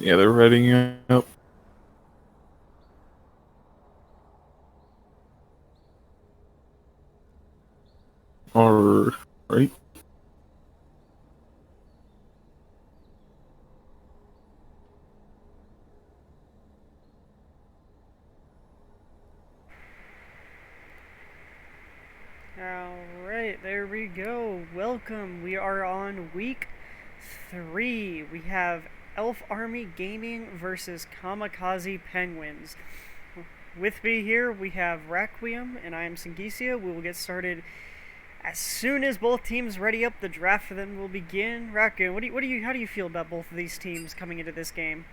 Yeah, they're readying up. All right. Alright, there we go. Welcome. We are on week 3. We have Elf Army Gaming versus Kamikazi Penguins. With me here, we have Requiem, and I am Singisia. We will get started as soon as both teams ready up. The draft for them will begin. Requiem, how do you feel about both of these teams coming into this game?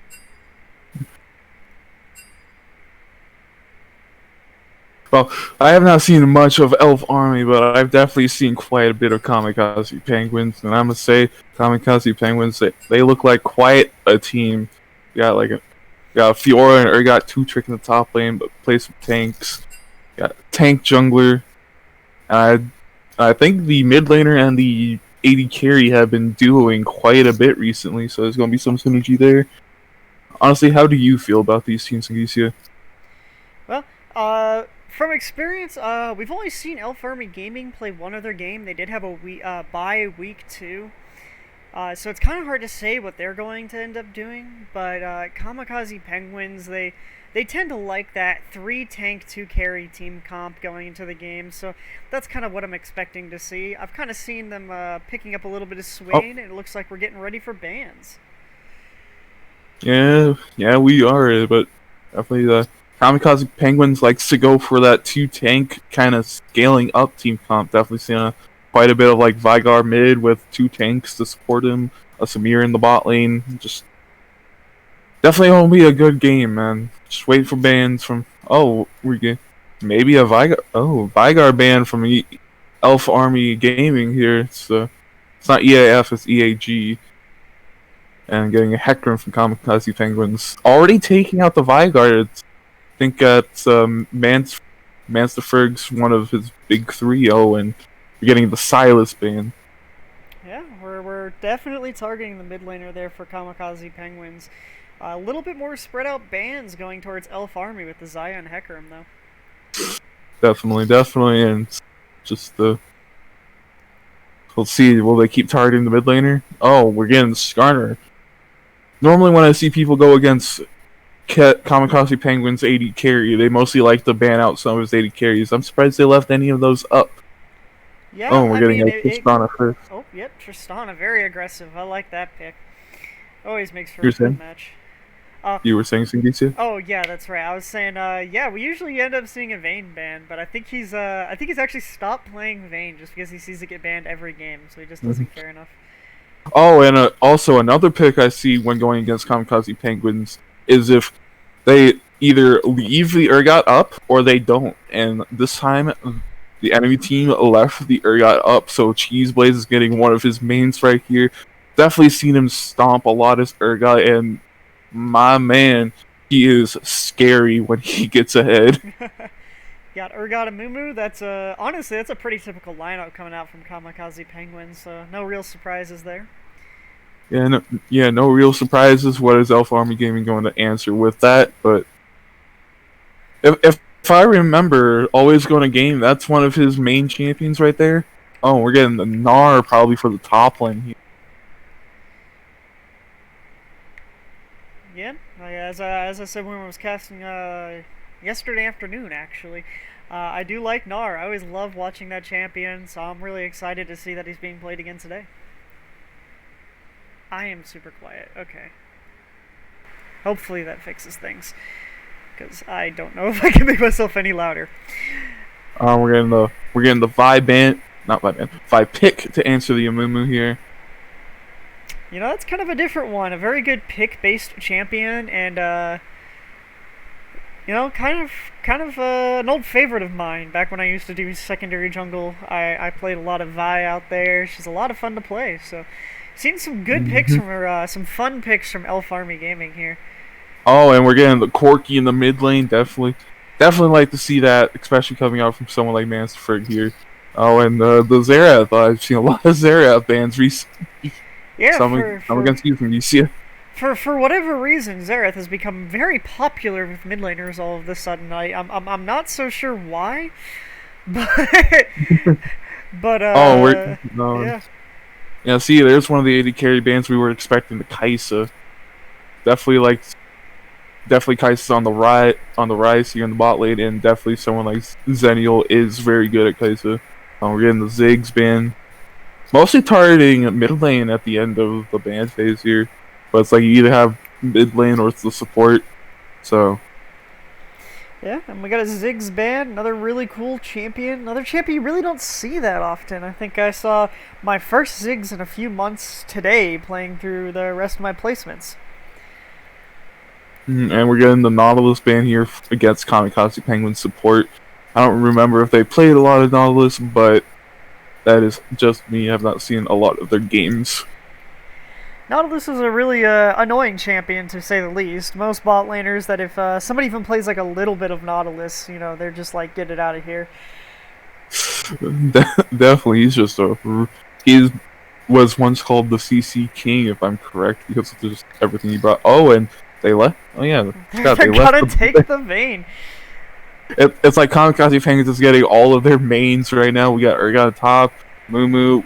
Well, I have not seen much of Elf Army, but I've definitely seen quite a bit of Kamikaze Penguins, and I must say, Kamikaze Penguins, they look like quite a team. Got Fiora and Urgot 2-trick in the top lane, but play some tanks. Got a tank jungler. I think the mid laner and the AD carry have been duoing quite a bit recently, so there's going to be some synergy there. Honestly, how do you feel about these teams, Sangesia? Well, from experience, we've only seen Elf Army Gaming play one other game. They did have a bye week 2. So it's kind of hard to say what they're going to end up doing, but Kamikaze Penguins, they tend to like that 3 tank 2 carry team comp going into the game, so that's kind of what I'm expecting to see. I've kind of seen them picking up a little bit of Swain, and it looks like we're getting ready for bans. Yeah, we are, but definitely the Kamikaze Penguins likes to go for that 2-tank kind of scaling up team comp. Definitely seeing quite a bit of like Vygar mid with 2 tanks to support him, a Samir in the bot lane. Just definitely gonna be a good game, man. Just wait for bans from. Oh, we get maybe a Vygar ban from Elf Army Gaming here. It's not EAF, it's EAG. And getting a Hecarim from Kamikaze Penguins. Already taking out the Vygar. I think that's Mansterferg's one of his big 3-0, and you're getting the Silas ban. Yeah, we're definitely targeting the mid laner there for Kamikaze Penguins. A little bit more spread out bans going towards Elf Army with the Xayah and Hecarim, though. Definitely, and just the. We'll see. Will they keep targeting the mid laner? Oh, we're getting Skarner. Normally, when I see people go against Kamikaze Penguins 80 carry, they mostly like to ban out some of his 80 carries. I'm surprised they left any of those up. Yeah, Oh, we're I getting mean, a Tristana first. Oh, yep, Tristana, very aggressive. I like that pick. Always makes for You're a good saying? match. You were saying, Singitsu? Oh yeah, that's right. I was saying, yeah, we usually end up seeing a Vayne ban, but I think he's actually stopped playing Vayne just because he sees it get banned every game, so he just doesn't care enough. Oh, and also another pick I see when going against Kamikaze Penguins is if they either leave the Urgot up or they don't. And this time, the enemy team left the Urgot up, so Cheeseblaze is getting one of his mains right here. Definitely seen him stomp a lot as Urgot, and my man, he is scary when he gets ahead. Got Urgot and Mumu. That's honestly that's a pretty typical lineup coming out from Kamikaze Penguins. So no real surprises there. No real surprises. What is Elf Army Gaming going to answer with that? But if I remember, always going to game. That's one of his main champions right there. Oh, we're getting the Gnar probably for the top lane here. Yeah, as I said when I was casting yesterday afternoon, actually. I do like Gnar. I always love watching that champion, so I'm really excited to see that he's being played again today. I am super quiet. Okay. Hopefully that fixes things, because I don't know if I can make myself any louder. We're getting the Vi pick to answer the Amumu here. You know, that's kind of a different one. A very good pick-based champion, and you know, kind of an old favorite of mine. Back when I used to do secondary jungle, I played a lot of Vi out there. She's a lot of fun to play. So, seen some good picks from her, some fun picks from Elf Army Gaming here. Oh, and we're getting the Corki in the mid lane. Definitely like to see that, especially coming out from someone like Mansterford here. Oh, and the Xerath. I've seen a lot of Xerath bans recently. Yeah, some against you from UCF. for whatever reason, Xerath has become very popular with mid laners all of a sudden. I'm not so sure why, but Oh, we're no. yeah. Yeah, see, there's one of the AD carry bands we were expecting. The Kaisa, definitely Kaisa's on the rise here in the bot lane, and definitely someone like Zenial is very good at Kaisa. We're getting the Ziggs ban, mostly targeting mid lane at the end of the ban phase here, but it's like you either have mid lane or it's the support. So Yeah, and we got a Ziggs band, another really cool champion. Another champion you really don't see that often. I think I saw my first Ziggs in a few months today playing through the rest of my placements. and we're getting the Nautilus ban here against Kamikazi Penguin support. I don't remember if they played a lot of Nautilus, but that is just me. I've not seen a lot of their games. Nautilus is a really annoying champion, to say the least. Most bot laners that if somebody even plays like a little bit of Nautilus, you know, they're just like, get it out of here. Definitely, he was once called the CC King, if I'm correct, because of just everything he brought. Oh, and they left. Oh yeah, They're gonna take the Vayne. It's like Kamikaze Penguins is getting all of their mains right now. We got Urgot top, Mumu.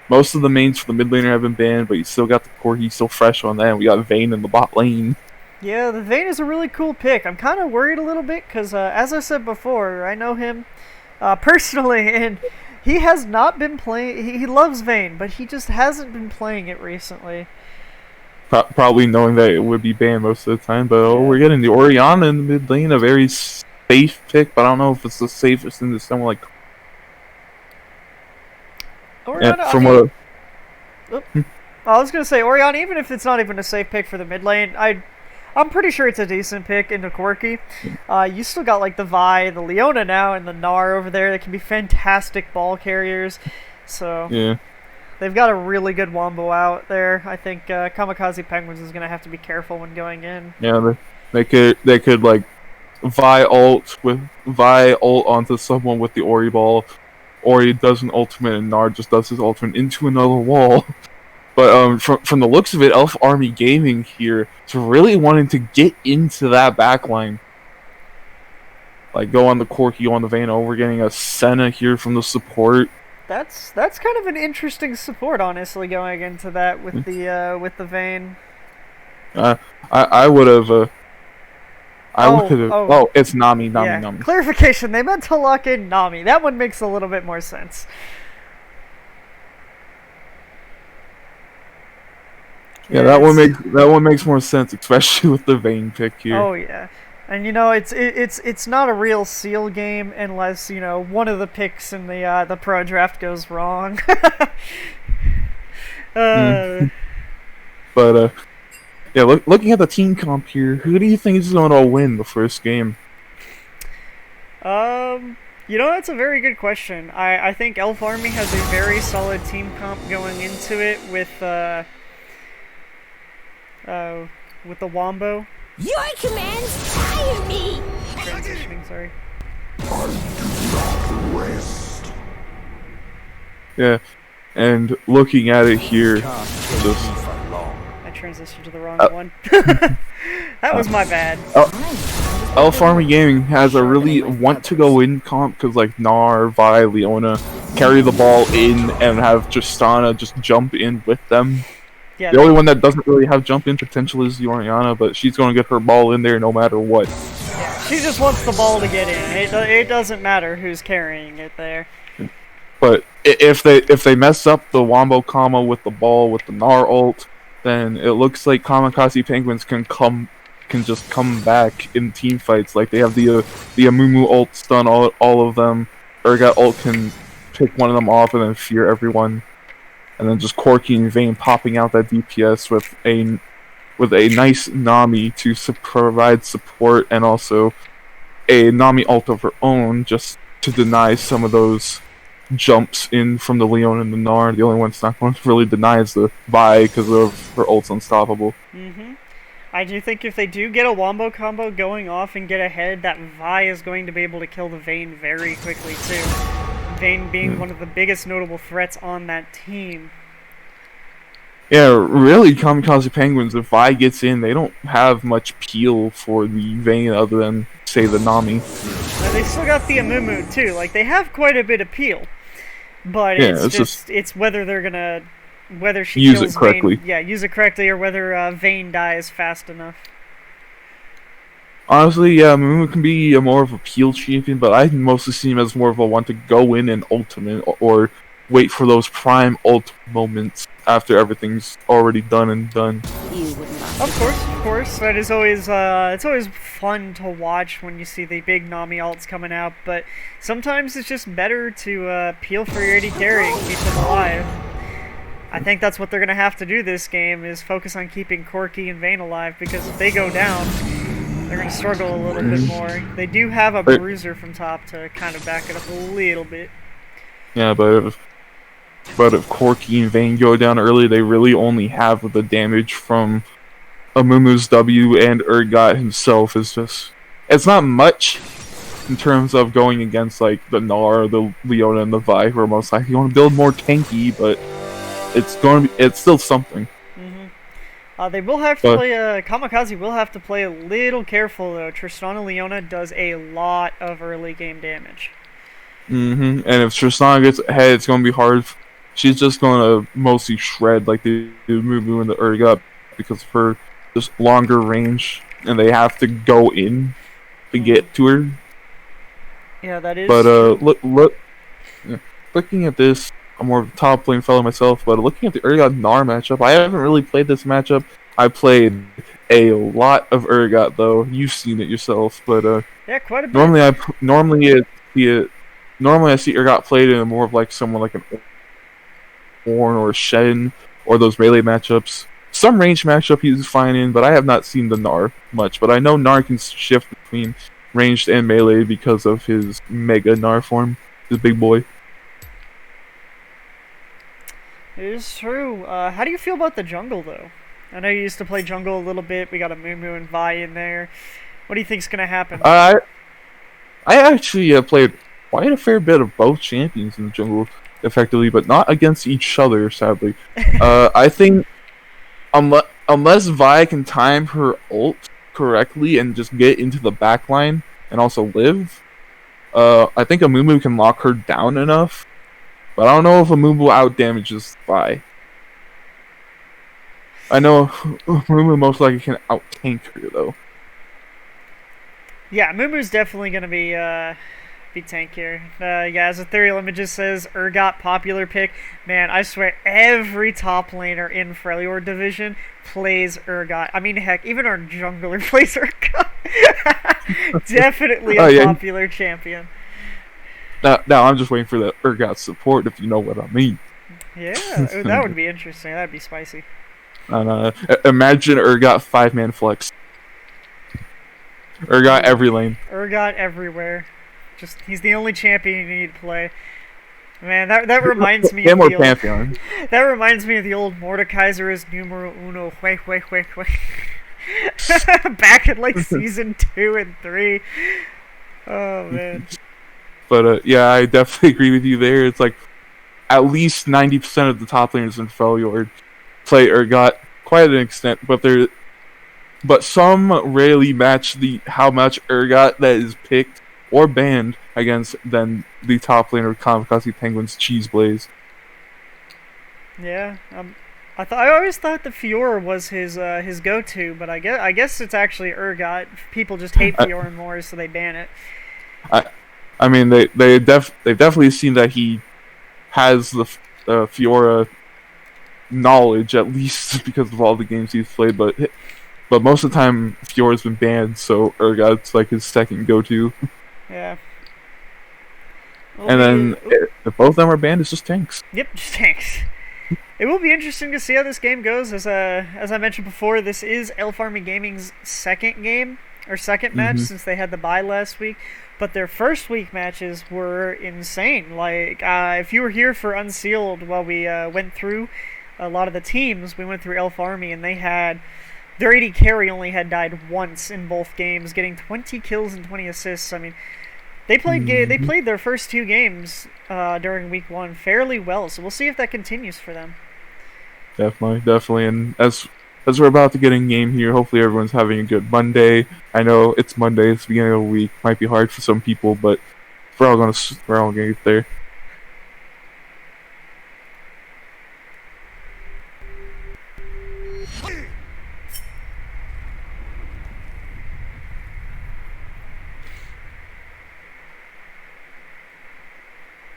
Most of the mains for the mid laner have been banned, but you still got the core. He's still fresh on that. And we got Vayne in the bot lane. Yeah, the Vayne is a really cool pick. I'm kind of worried a little bit because, as I said before, I know him personally, and he has not been playing. He loves Vayne, but he just hasn't been playing it recently. Probably knowing that it would be banned most of the time. But we're getting the Orianna in the mid lane, a very safe pick, but I don't know if it's the safest thing to someone like. Orianna, from I was gonna say Orianna, even if it's not even a safe pick for the mid lane, I'm pretty sure it's a decent pick into Quirky. You still got like the Vi, the Leona now, and the Gnar over there that can be fantastic ball carriers. So yeah, they've got a really good wombo out there. I think Kamikaze Penguins is gonna have to be careful when going in. Yeah, they could like Vi ult onto someone with the Ori ball. Ori does an ultimate and Nard just does his ultimate into another wall. But from the looks of it, Elf Army Gaming here is really wanting to get into that backline. Like go on the Corki, go on the Vayne. Oh, we're getting a Senna here from the support. That's kind of an interesting support, honestly, going into that with the Vayne. I would have. Oh, it's Nami. Clarification, they meant to lock in Nami. That one makes a little bit more sense. Yeah, that one makes more sense, especially with the Vayne pick here. Oh yeah. And you know, it's not a real seal game unless, you know, one of the picks in the pro draft goes wrong. But yeah, looking at the team comp here, who do you think is going to win the first game? You know, that's a very good question. I think Elf Army has a very solid team comp going into it with the Wombo. Your commands tire me! Transitioning, sorry. I do not rest. Yeah, and looking at it here, I transitioned to the wrong one. That was my bad. Elf Army Gaming has a really want-to-go-in comp because, like, Gnar, Vi, Leona carry the ball in and have Tristana just jump in with them. Yeah, the only one that doesn't really have jump in potential is the Orianna, but she's going to get her ball in there no matter what. She just wants the ball to get in. It doesn't matter who's carrying it there. But if they mess up the Wombo combo with the ball with the Gnar ult, then it looks like Kamikaze Penguins can just come back in team fights. Like they have the Amumu ult stun all of them. Urgot ult can pick one of them off and then fear everyone. And then just Corki and Vayne popping out that DPS with a nice Nami to provide support, and also a Nami ult of her own just to deny some of those jumps in from the Leon and the Gnar. The only one that's not going to really deny is the Vi because of her ult's unstoppable. I do think if they do get a Wombo combo going off and get ahead, that Vi is going to be able to kill the Vayne very quickly too. Vayne being one of the biggest notable threats on that team. Yeah, really, Kamikaze Penguins, if Vi gets in, they don't have much peel for the Vayne other than, say, the Nami. Now, they still got the Amumu too. Like they have quite a bit of peel, but Yeah, it's whether they're gonna whether she use kills it correctly. Vayne, yeah, use it correctly, or whether Vayne dies fast enough. Honestly, yeah, Mumu can be a more of a peel champion, but I mostly see him as more of a one to go in and ultimate, or wait for those prime ult moments after everything's already done and done. Of course, that is always it's always fun to watch when you see the big Nami alts coming out, but sometimes it's just better to peel for your AD carry and keep them alive. I think that's what they're gonna have to do this game, is focus on keeping Corki and Vayne alive, because if they go down, they're going to struggle a little bit more. They do have a bruiser from top to kind of back it up a little bit. Yeah, but if Corki and Vayne go down early, they really only have the damage from Amumu's W, and Urgot himself is just... It's not much in terms of going against like the Gnar, the Leona, and the Vi, who are most likely going to build more tanky, but it's still something. They will have to play. Kamikaze will have to play a little careful though. Tristana Leona does a lot of early game damage. And if Tristana gets ahead, it's going to be hard. She's just going to mostly shred like the Mumu and the Urgot because of her just longer range, and they have to go in to get to her. Yeah, that is. But looking at this, I'm more of a top lane fellow myself, but looking at the Urgot Gnar matchup, I haven't really played this matchup. I played a lot of Urgot though. You've seen it yourself, but yeah, quite a bit. Normally I see Urgot played in more of like someone like an Ornn or a Shen or those melee matchups. Some range matchup he's fine in, but I have not seen the Gnar much. But I know Gnar can shift between ranged and melee because of his mega Gnar form, his big boy. It is true. How do you feel about the jungle, though? I know you used to play jungle a little bit. We got a Mumu and Vi in there. What do you think's gonna happen? I actually played quite a fair bit of both champions in the jungle, effectively, but not against each other, sadly. I think unless Vi can time her ult correctly and just get into the backline and also live, I think a Mumu can lock her down enough. But I don't know if a Mumu out-damages Vi. I know Mumu most likely can out-tank her, though. Yeah, Mumu's definitely going to be tankier. Yeah, as Ethereal Images says, Urgot popular pick. Man, I swear, every top laner in Freljord division plays Urgot. I mean, heck, even our jungler plays Urgot. Definitely a popular champion. Now I'm just waiting for the Urgot support, if you know what I mean. Yeah, that would be interesting. That'd be spicy. Imagine Urgot 5-man flex. Urgot every lane. Urgot everywhere. Just he's the only champion you need to play. Man, that reminds me of the old, that reminds me of the old Mordekaiser is numero uno. Wait. Back in like season 2 and 3. Oh man. But yeah, I definitely agree with you there. It's like at least 90% of the top laners in Freljord play Urgot quite an extent, but some rarely match how much Urgot that is picked or banned against than the top laner Kamikaze Penguins Cheese Blaze. Yeah, I always thought the Fiora was his go-to, but I guess it's actually Urgot. People just hate Fiora more, so they ban it. I mean, they've definitely seen that he has the Fiora knowledge, at least because of all the games he's played, but most of the time Fiora's been banned, so Urgot's like his second go-to. Yeah. And then if both of them are banned, it's just tanks. Yep, just tanks. It will be interesting to see how this game goes. As I mentioned before, this is Elf Army Gaming's second game, or second match, since they had the bye last week. But their first week matches were insane. Like, if you were here for Unsealed while we went through a lot of the teams, we went through Elf Army, and their AD carry only had died once in both games, getting 20 kills and 20 assists. I mean, they played their first 2 games during week 1 fairly well, so we'll see if that continues for them. Definitely. And as we're about to get in game here, hopefully everyone's having a good Monday. I know it's Monday, it's the beginning of the week. Might be hard for some people, but we're all gonna get there.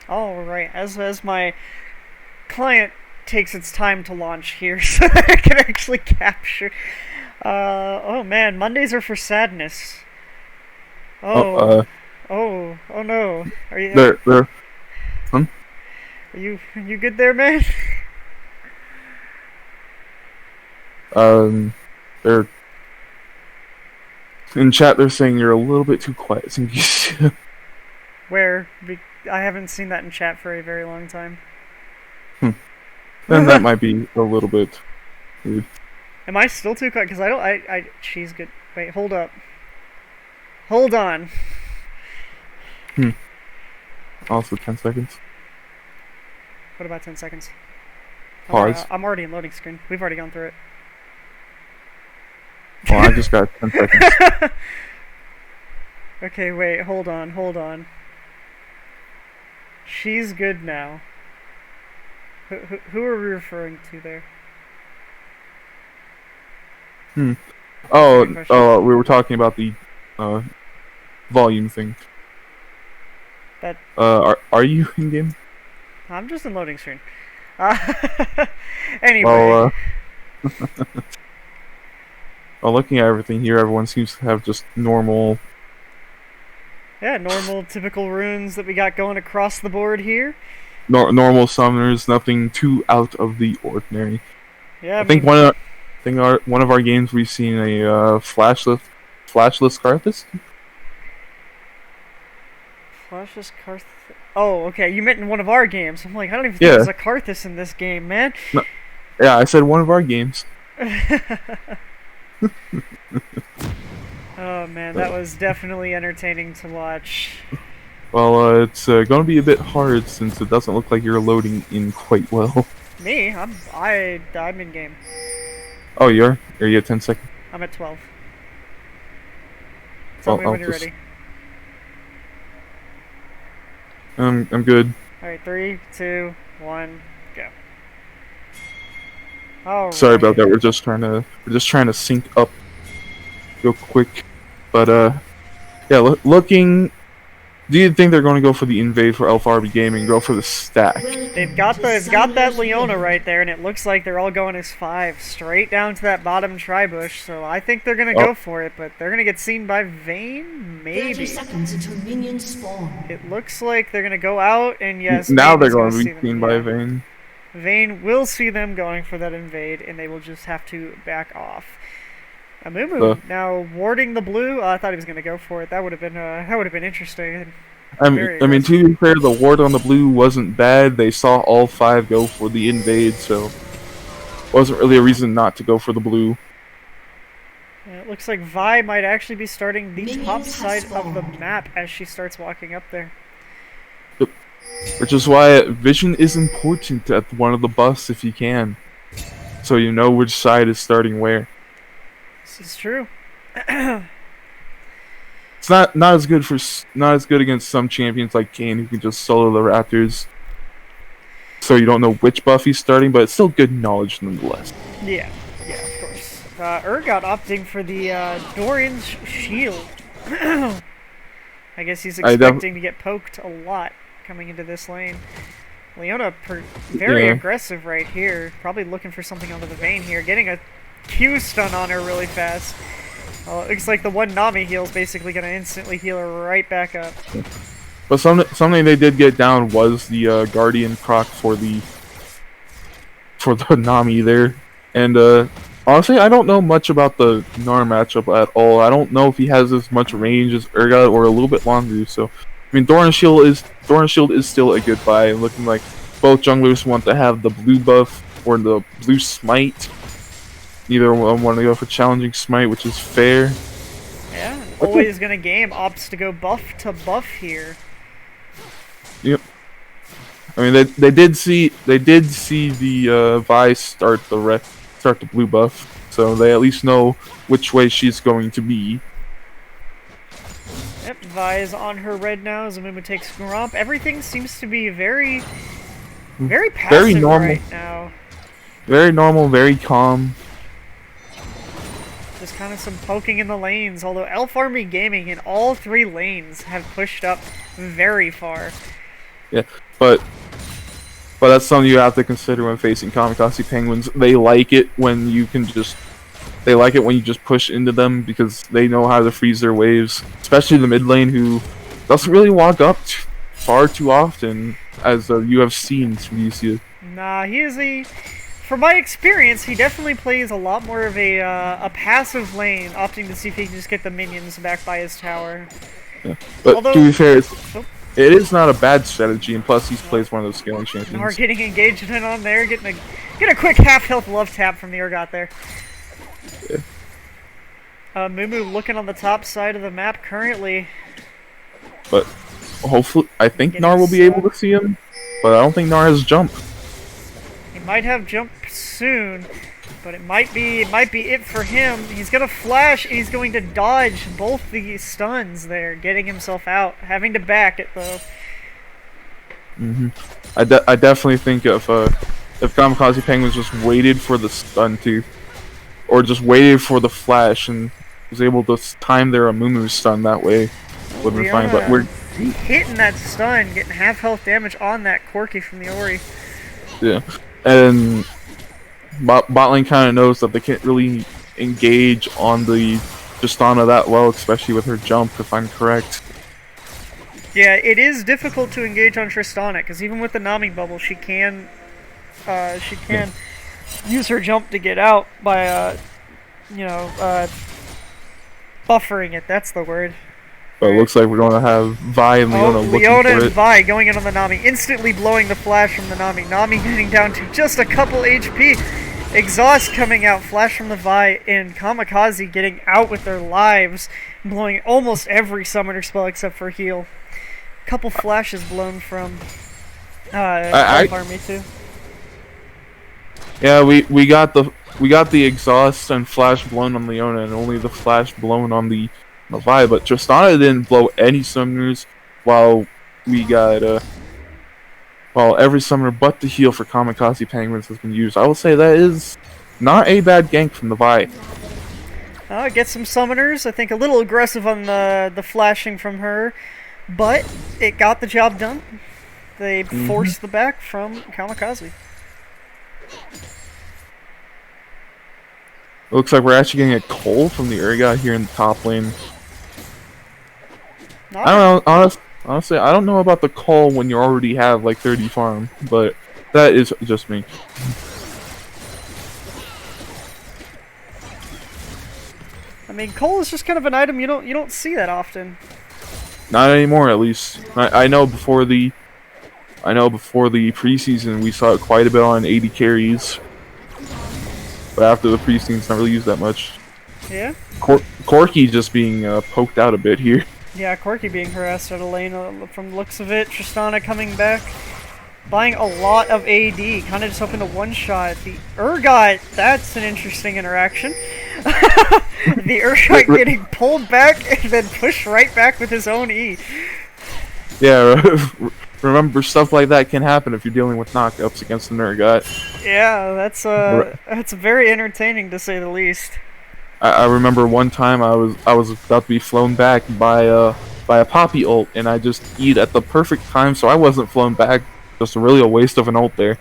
Alright, as my client takes its time to launch here so that I can actually capture. Oh man, Mondays are for sadness. Oh no. Are you There. are you good there, man? They're in chat. They're saying you're a little bit too quiet. Where? I haven't seen that in chat for a very long time. Then that might be a little bit weird. Am I still too quiet? Because she's good. Wait, hold up. Hold on. Also 10 seconds. What about 10 seconds? Pause. I'm already in loading screen. We've already gone through it. Well, I just got 10 seconds. Okay, wait, hold on. She's good now. Who are we referring to there? Oh, we were talking about the volume thing. That are you in game? I'm just in loading screen. Anyway. Well, well, looking at everything here, everyone seems to have just normal. Yeah, normal, typical runes that we got going across the board here. Normal summoners, nothing too out of the ordinary. Yeah, I think one of our games we've seen a flashless Karthus. Flashless Karthus. Oh, okay. You meant in one of our games. I'm like, I don't even think there's a Karthus in this game, man. No, yeah, I said one of our games. Oh man, that was definitely entertaining to watch. Well, it's going to be a bit hard since it doesn't look like you're loading in quite well. Me? I'm in game. Oh, you are? Are you at 10 seconds? I'm at 12. Tell me when you're ready. I'm good. Alright, 3, 2, 1, go. Oh. Sorry about that. We're just trying to sync up real quick. But yeah, looking. Do you think they're going to go for the invade for LFRB Gaming? Go for the stack? They've got that Leona right there, and it looks like they're all going as 5 straight down to that bottom tri-bush. So I think they're gonna go for it, but they're gonna get seen by Vayne, maybe. 30 seconds until minions spawn. It looks like they're gonna go out, and yes. Now Vayne they're going to be seen by Vayne. Vayne will see them going for that invade, and they will just have to back off. Amumu now warding the blue. I thought he was going to go for it. That would have been interesting. I mean, to be fair, the ward on the blue wasn't bad. They saw all 5 go for the invade, so wasn't really a reason not to go for the blue. It looks like Vi might actually be starting the top side of the map as she starts walking up there. Yep. Which is why vision is important at one of the buffs if you can, so you know which side is starting where. This is true. It's not as good against some champions like Kayn who can just solo the Raptors, so you don't know which buff he's starting, but it's still good knowledge nonetheless. Yeah, of course. Urgot opting for the Dorian's shield. I guess he's expecting to get poked a lot coming into this lane. Leona very aggressive right here, probably looking for something onto the Vayne here, getting a Q stun on her really fast. Well, it looks like the one Nami heal is basically going to instantly heal her right back up. But something they did get down was the Guardian proc for the Nami there. And honestly, I don't know much about the Gnar matchup at all. I don't know if he has as much range as Urgot or a little bit longer. So, I mean, Doran Shield is still a good buy. Looking like both junglers want to have the blue buff or the blue smite. Neither one want to go for challenging smite, which is fair. Yeah, always gonna game opts to go buff to buff here. Yep. I mean, they did see the Vi start the blue buff, so they at least know which way she's going to be. Yep, Vi is on her red now. Zamumu takes Gromp. Everything seems to be very passive Very normal. right now. Very normal, very calm. Just kind of some poking in the lanes, although Elf Army Gaming in all 3 lanes have pushed up very far. Yeah, but that's something you have to consider when facing Kamikazi Penguins. They like it when you just push into them because they know how to freeze their waves, especially the mid lane who doesn't really walk up far too often, as you have seen through these. Nah, from my experience, he definitely plays a lot more of a passive lane, opting to see if he can just get the minions back by his tower. Yeah. But Although, to be fair, it is not a bad strategy, and plus he plays one of those scaling champions. Nar getting engaged in on there, get a quick half-health love tap from the Urgot there. Yeah. Mumu looking on the top side of the map currently. But hopefully, I think Nar will be able to see him, but I don't think Nar has jump. He might have jump soon, but it might be it for him. He's gonna flash and he's going to dodge both the stuns there, getting himself out, having to back it though. I definitely think if Kamikaze Penguins just waited for the stun to, or just waited for the flash and was able to time their Amumu stun that way, would have been fine. But we're hitting that stun, getting half health damage on that Corki from the Ori. Yeah, and bot lane kind of knows that they can't really engage on the Tristana that well, especially with her jump, if I'm correct. Yeah, it is difficult to engage on Tristana, because even with the Nami bubble, she can use her jump to get out by, buffering it, that's the word. But it looks like we're going to have Vi and Leona looking for it. Leona and Vi going in on the Nami, instantly blowing the flash from the Nami. Nami getting down to just a couple HP. Exhaust coming out, flash from the Vi, and Kamikaze getting out with their lives, blowing almost every summoner spell except for heal. Couple flashes blown from Army too. Yeah, we got the exhaust and flash blown on Leona, and only the flash blown on the Vi. But Tristana didn't blow any summoners, while we got while every summoner but the heal for Kamikaze Penguins has been used. I will say that is not a bad gank from the Vi. Get some summoners. I think a little aggressive on the flashing from her, but it got the job done. They forced the back from Kamikaze. It looks like we're actually getting a Cole from the Urgot here in the top lane. I don't know, honestly, I don't know about the Cole when you already have like 30 farm, but that is just me. I mean, Cole is just kind of an item you don't see that often. Not anymore, at least. I know before the preseason we saw it quite a bit on 80 carries, but after the preseason, it's not really used that much. Yeah. Corki just being poked out a bit here. Yeah, Corki being harassed out of lane from the looks of it. Tristana coming back, buying a lot of AD, kind of just hoping to one-shot. The Urgot, that's an interesting interaction. The Urgot getting pulled back and then pushed right back with his own E. Yeah, remember, stuff like that can happen if you're dealing with knockups against an Urgot. Yeah, that's very entertaining to say the least. I remember one time I was about to be flown back by a Poppy ult, and I just E'd at the perfect time, so I wasn't flown back. Just really a waste of an ult there.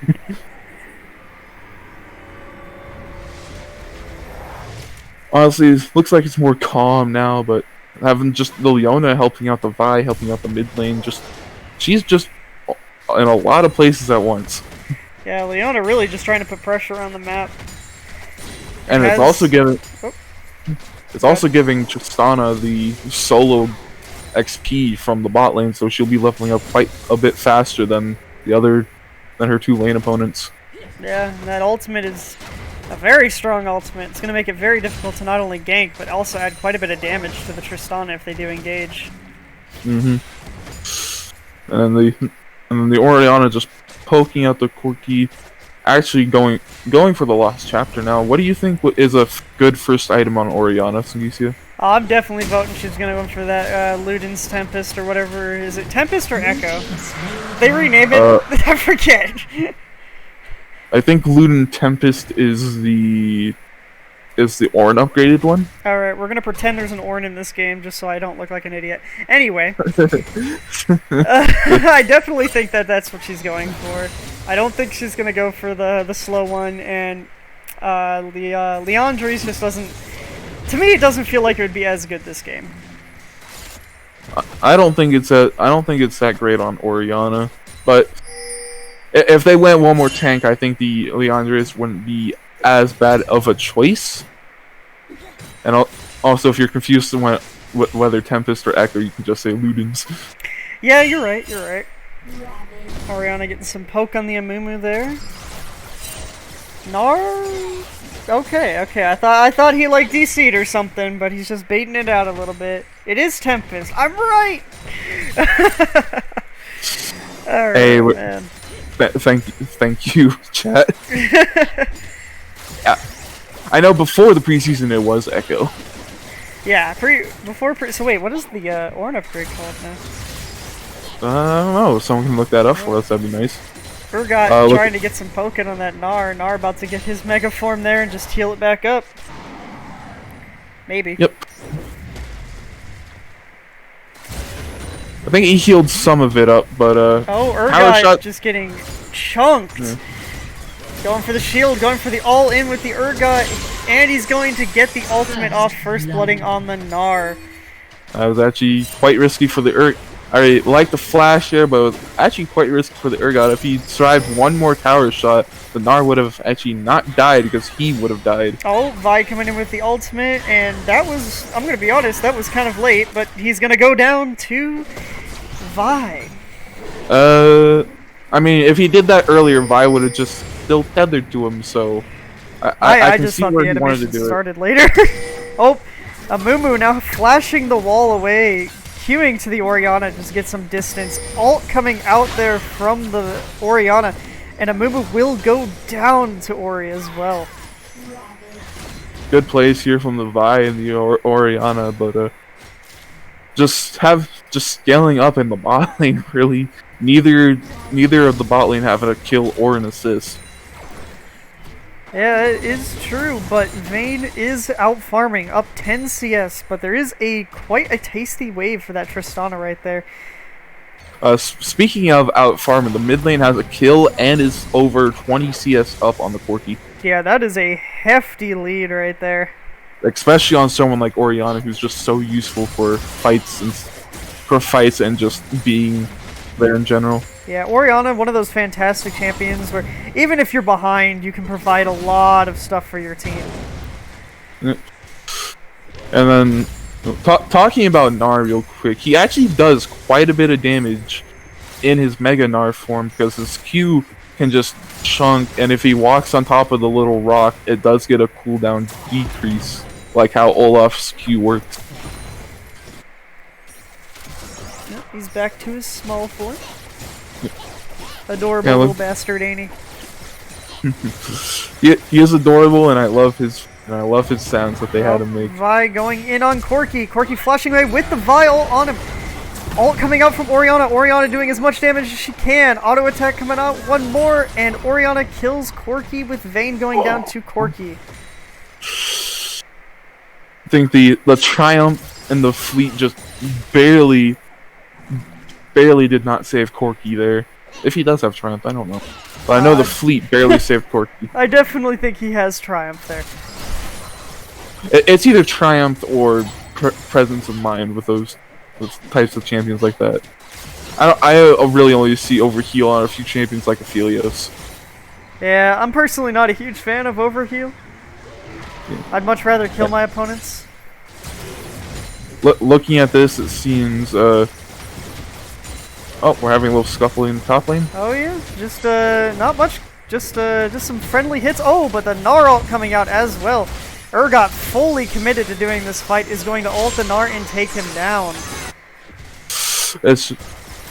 Honestly, it looks like it's more calm now, but having just the Leona helping out the Vi, helping out the mid lane, she's just in a lot of places at once. Yeah, Leona really just trying to put pressure on the map. And it's also giving Tristana the solo XP from the bot lane, so she'll be leveling up quite a bit faster than her two lane opponents. Yeah, and that ultimate is a very strong ultimate. It's going to make it very difficult to not only gank, but also add quite a bit of damage to the Tristana if they do engage. And then the Orianna just poking out the Corki, actually going for the lost chapter now. What do you think is a good first item on Oriana, Sunisia? I'm definitely voting she's gonna go for that Luden's Tempest or whatever. Is it Tempest or Echo? They rename it. I forget. I think Luden Tempest is the Ornn upgraded one. All right, we're gonna pretend there's an Ornn in this game just so I don't look like an idiot. Anyway, I definitely think that that's what she's going for. I don't think she's gonna go for the slow one, and Leandre's just doesn't. To me, it doesn't feel like it would be as good this game. I don't think it's that great on Oriana, but if they went one more tank, I think the Leandre's wouldn't be as bad of a choice. And also, if you're confused on whether Tempest or Echo, you can just say Ludens. Yeah, you're right. Oriana getting some poke on the Amumu there. Gnar. Okay. I thought he like DC'd or something, but he's just baiting it out a little bit. It is Tempest. I'm right. All right, hey, man. Thank you, chat. Yeah, I know before the preseason it was Echo. Yeah, so wait, what is the Ornn upgrade called now? I don't know. Someone can look that up for us. That'd be nice. Urgot trying to get some poking on that Gnar. Gnar about to get his Mega Form there and just heal it back up. Maybe. Yep. I think he healed some of it up, but oh, Urgot just getting chunked. Yeah. Going for the shield, going for the all-in with the Urgot, and he's going to get the ultimate off, first blooding on the Gnar. That was actually quite risky for the Urgot. I like the flash here, but it was actually quite risky for the Urgot. If he survived one more tower shot, the Gnar would have actually not died because he would have died. Oh, Vi coming in with the ultimate, and that was, I'm going to be honest, that was kind of late, but he's going to go down to Vi. I mean, if he did that earlier, Vi would have just still tethered to him, so I can just see thought where the he wanted to animation do started later. Oh, Amumu now flashing the wall away, queuing to the Oriana, just get some distance. Ult coming out there from the Oriana, and Amumu will go down to Ori as well. Good plays here from the Vi and the Oriana, but just scaling up in the bot lane, really. Neither of the bot lane have a kill or an assist. Yeah, it is true, but Vayne is out farming, up 10 CS, but there is quite a tasty wave for that Tristana right there. Speaking of out farming, the mid lane has a kill and is over 20 CS up on the Corki. Yeah, that is a hefty lead right there. Especially on someone like Oriana, who's just so useful for fights and just being there in general. Yeah, Oriana, one of those fantastic champions where even if you're behind, you can provide a lot of stuff for your team. Yeah. And then, talking about Gnar real quick, he actually does quite a bit of damage in his Mega Gnar form because his Q can just chunk, and if he walks on top of the little rock, it does get a cooldown decrease, like how Olaf's Q works. Yep, he's back to his small form. Adorable little bastard, ain't he? He is adorable, and I love his sounds that they had him make. Vi going in on Corki. Corki flashing away with the Vi ult on him. Ult coming out from Oriana. Oriana doing as much damage as she can. Auto attack coming out. One more, and Oriana kills Corki with Vayne going down to Corki. I think the Triumph and the fleet just barely did not save Corki there. If he does have Triumph, I don't know. But I know the fleet barely saved Corki. I definitely think he has Triumph there. It's either Triumph or Presence of Mind with those types of champions like that. I really only see Overheal on a few champions like Aphelios. Yeah, I'm personally not a huge fan of Overheal. Yeah. I'd much rather kill my opponents. Looking at this, it seems... Oh, we're having a little scuffling in the top lane. Oh yeah, just not much, just some friendly hits. Oh, but the Gnar ult coming out as well. Urgot, fully committed to doing this fight, is going to ult the Gnar and take him down.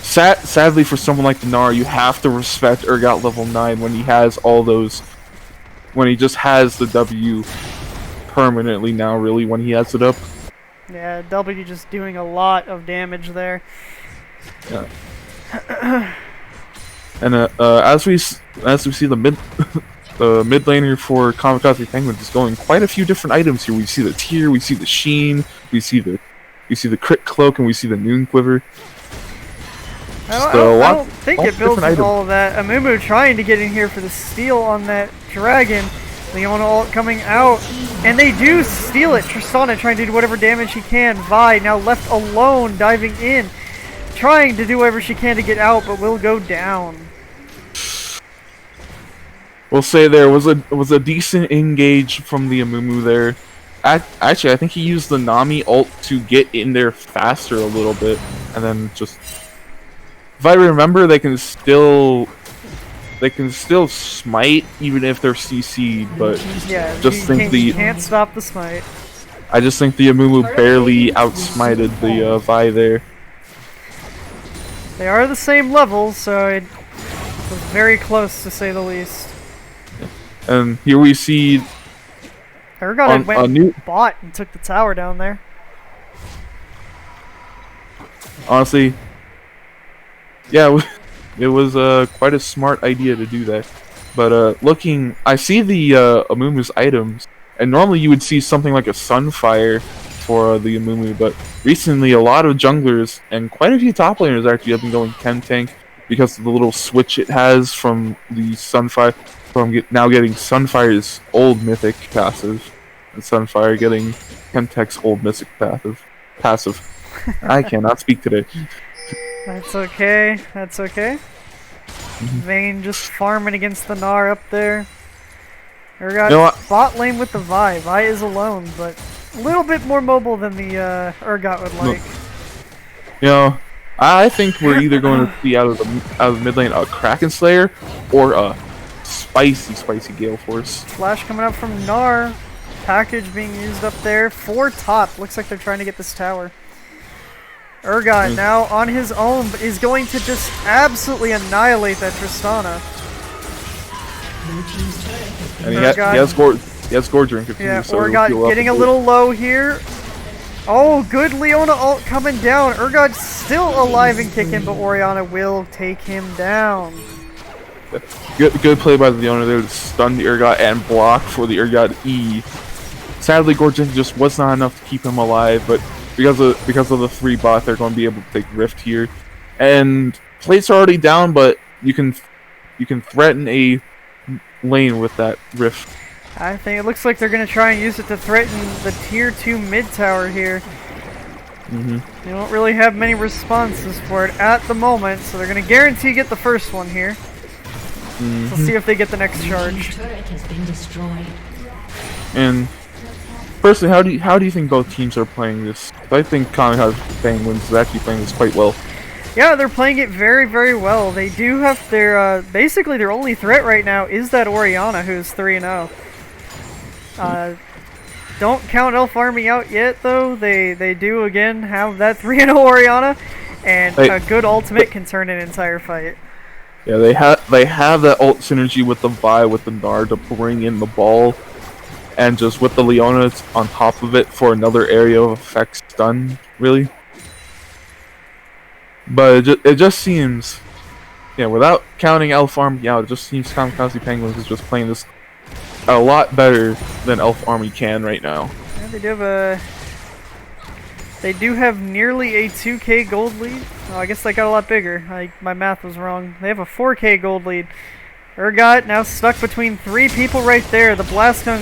sadly for someone like Dinar, you have to respect Urgot level 9 when he has all those, when he just has the W permanently now, really, when he has it up. Yeah, W just doing a lot of damage there. Yeah. And as we see the mid the mid laner for Kamikazi Penguins is going quite a few different items here. We see the Tear, we see the Sheen, we see the Crit Cloak, and we see the Noon Quiver. I don't think it builds with all of that. Amumu trying to get in here for the steal on that dragon. Leona ult coming out, and they do steal it. Tristana trying to do whatever damage she can. Vi now left alone, diving in, trying to do whatever she can to get out, but will go down. We'll say there was a decent engage from the Amumu there. Actually, I think he used the Nami ult to get in there faster a little bit, and then just. If I remember, they can still smite even if they're CC'd, but yeah, you can't stop the smite. I just think the Amumu barely outsmited the Vi there. They are the same level, so it was very close to say the least. And here we see Urgot went bot and took the tower down there. Honestly, yeah, it was quite a smart idea to do that. But I see the Amumu's items, and normally you would see something like a Sunfire for the Amumu, but recently a lot of junglers and quite a few top laners actually have been going Chem Tank because of the little switch it has from the Sunfire, from now getting Sunfire's old mythic passive, and Sunfire getting Chem Tank's old mythic passive. I cannot speak today. That's okay. That's okay. Vayne just farming against the Gnar up there. Urgot bot lane with the Vi. Vi is alone, but a little bit more mobile than the Urgot would like. You know, I think we're either going to see out of the mid lane a Kraken Slayer or a spicy Gale Force. Flash coming up from Gnar. Package being used up there. 4 top. Looks like they're trying to get this tower. Urgot now on his own is going to just absolutely annihilate that Tristana. And he has Gore Drinker too. Yeah, so Urgot getting a little low here. Oh, good Leona ult coming down. Urgot still alive and kicking, but Orianna will take him down. Good play by the Leona there to stun the Urgot and block for the Urgot E. Sadly, Gore Drinker just was not enough to keep him alive, but because of the 3 bot, they're going to be able to take Rift here. And plates are already down, but you can threaten a lane with that Rift. I think it looks like they're going to try and use it to threaten the tier 2 mid tower here. They don't really have many responses for it at the moment, so they're going to guarantee get the first one here. Let's see if they get the next charge. And personally, how do you think both teams are playing this? I think Kamikazi Penguins is actually playing this quite well. Yeah, they're playing it very, very well. They do have their basically their only threat right now is that Orianna, who's 3-0. Don't count Elf Army out yet, though. They do again have that 3-0 Orianna, and a good ultimate can turn an entire fight. Yeah, they have that ult synergy with the Vi, with the Gnar to bring in the ball, and just with the Leona on top of it for another area of effect stun, really. But it just seems, yeah, without counting Elf Army out, it just seems Kamikazi Penguins is just playing this a lot better than Elf Army can right now. Yeah, they do have nearly a 2k gold lead. Oh, I guess they got a lot bigger. My math was wrong. They have a 4k gold lead. Urgot now stuck between 3 people right there. The blast gun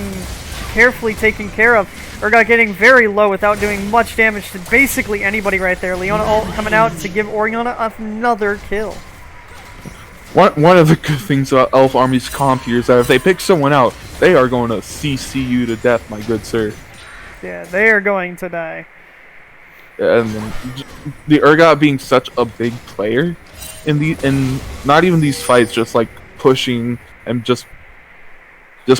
carefully taken care of. Urgot getting very low without doing much damage to basically anybody right there. Leona ult coming out to give Orianna another kill. One of the good things about Elf Army's comp here is that if they pick someone out, they are going to CC you to death, my good sir. Yeah, they are going to die. And the Urgot being such a big player in not even these fights, just like pushing and just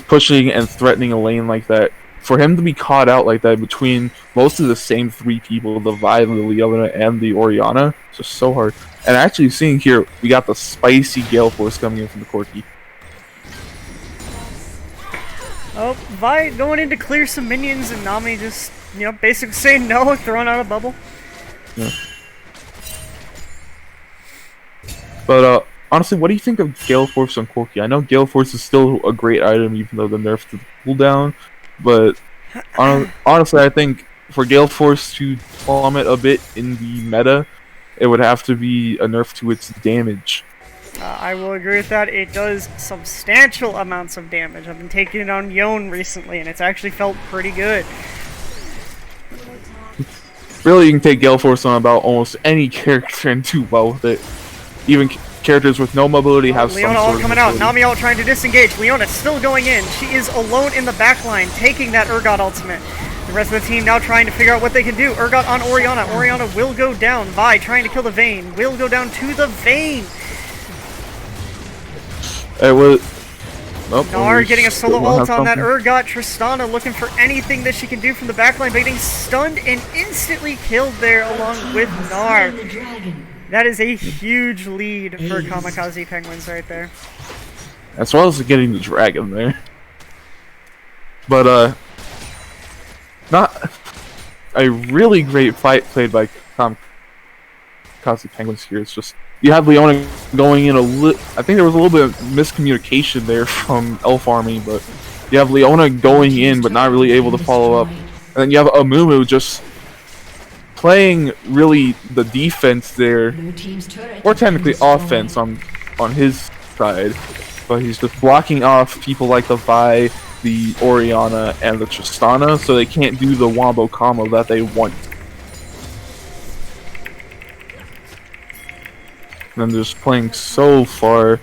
pushing and threatening a lane like that, for him to be caught out like that between most of the same 3 people, the Vi, the Leona, and the Orianna, it's just so hard. And actually seeing here, we got the spicy Gale Force coming in from the Corki. Oh, Vi going in to clear some minions, and Nami just, basically saying no, throwing out a bubble. Yeah. But honestly, what do you think of Gale Force on Corki? I know Gale Force is still a great item, even though the nerf to the cooldown. But honestly, I think for Gale Force to plummet a bit in the meta, it would have to be a nerf to its damage. I will agree with that. It does substantial amounts of damage. I've been taking it on Yone recently, and it's actually felt pretty good. Really, you can take Gale Force on about almost any character and do well with it. Even characters with no mobility have Leona some sort of coming mobility. out. Nami trying to disengage. Leona still going in. She is alone in the backline, taking that Urgot ultimate. The rest of the team now trying to figure out what they can do. Urgot on Orianna. Orianna will go down. Vi trying to kill the Vayne. Will go down to the Vayne. It was... Nope, Gnar getting a solo we'll ult have on that something. Urgot. Tristana looking for anything that she can do from the backline, but getting stunned and instantly killed there along with Gnar. The dragon. That is a huge lead for Kamikazi Penguins right there. As well as getting the dragon there. But, not a really great fight played by Kamikazi Penguins here. It's just, you have Leona going in I think there was a little bit of miscommunication there from Elf Army, but you have Leona going in but not really able to follow up. And then you have Amumu just playing really the defense there, Blue team's turret or technically has been offense on his side, but he's just blocking off people like the Vi, the Orianna, and the Tristana, so they can't do the wombo combo that they want. And then they're just playing so far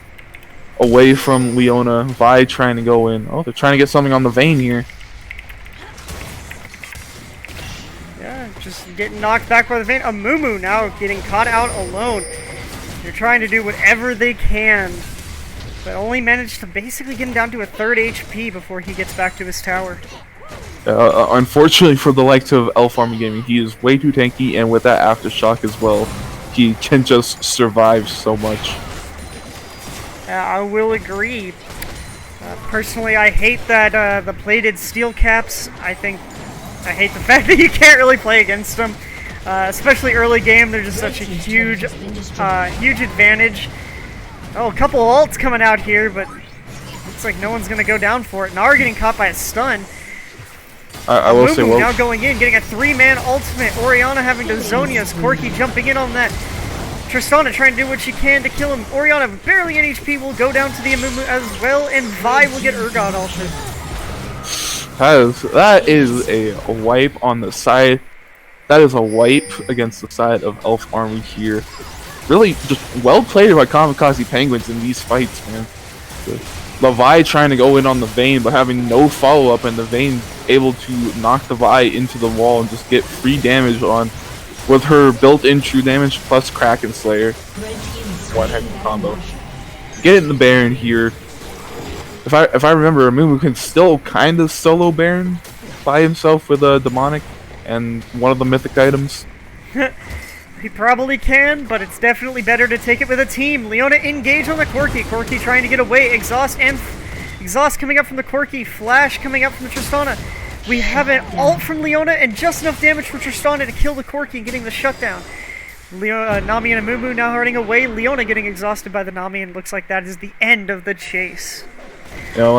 away from Leona. Vi trying to go in. Oh, they're trying to get something on the Vayne here. Yeah, just getting knocked back by the Vayne. Amumu now getting caught out alone. They're trying to do whatever they can, but only managed to basically get him down to a 3rd HP before he gets back to his tower. Unfortunately for the likes of Elf Army Gaming, he is way too tanky, and with that aftershock as well, he can just survive so much. I will agree. Personally, I hate that the plated steel caps. I hate the fact that you can't really play against them, especially early game. They're just such a huge advantage. Oh, a couple ults coming out here, but looks like no one's gonna go down for it. Gnar getting caught by a stun. I will say, well, now going in, getting a 3-man ultimate. Orianna having to Zonia's. Corki jumping in on that. Tristana trying to do what she can to kill him. Orianna barely in HP will go down to the Amumu as well, and Vi will get Urgot ulted. that is a wipe on the side. That is a wipe against the side of Elf Army here. Really just well played by Kamikaze Penguins in these fights, man. Levi trying to go in on the Vayne, but having no follow-up, and the Vayne able to knock the Vi into the wall and just get free damage on with her built-in true damage plus Kraken Slayer. One heck of a combo. Get it in the Baron here. If I remember, Amumu can still kind of solo Baron by himself with a demonic and one of the mythic items. He probably can, but it's definitely better to take it with a team. Leona engage on the Corki. Corki trying to get away. Exhaust coming up from the Corki. Flash coming up from the Tristana. We have an ult from Leona and just enough damage from Tristana to kill the Corki, getting the shutdown. Nami and Amumu now running away. Leona getting exhausted by the Nami, and looks like that is the end of the chase. You know,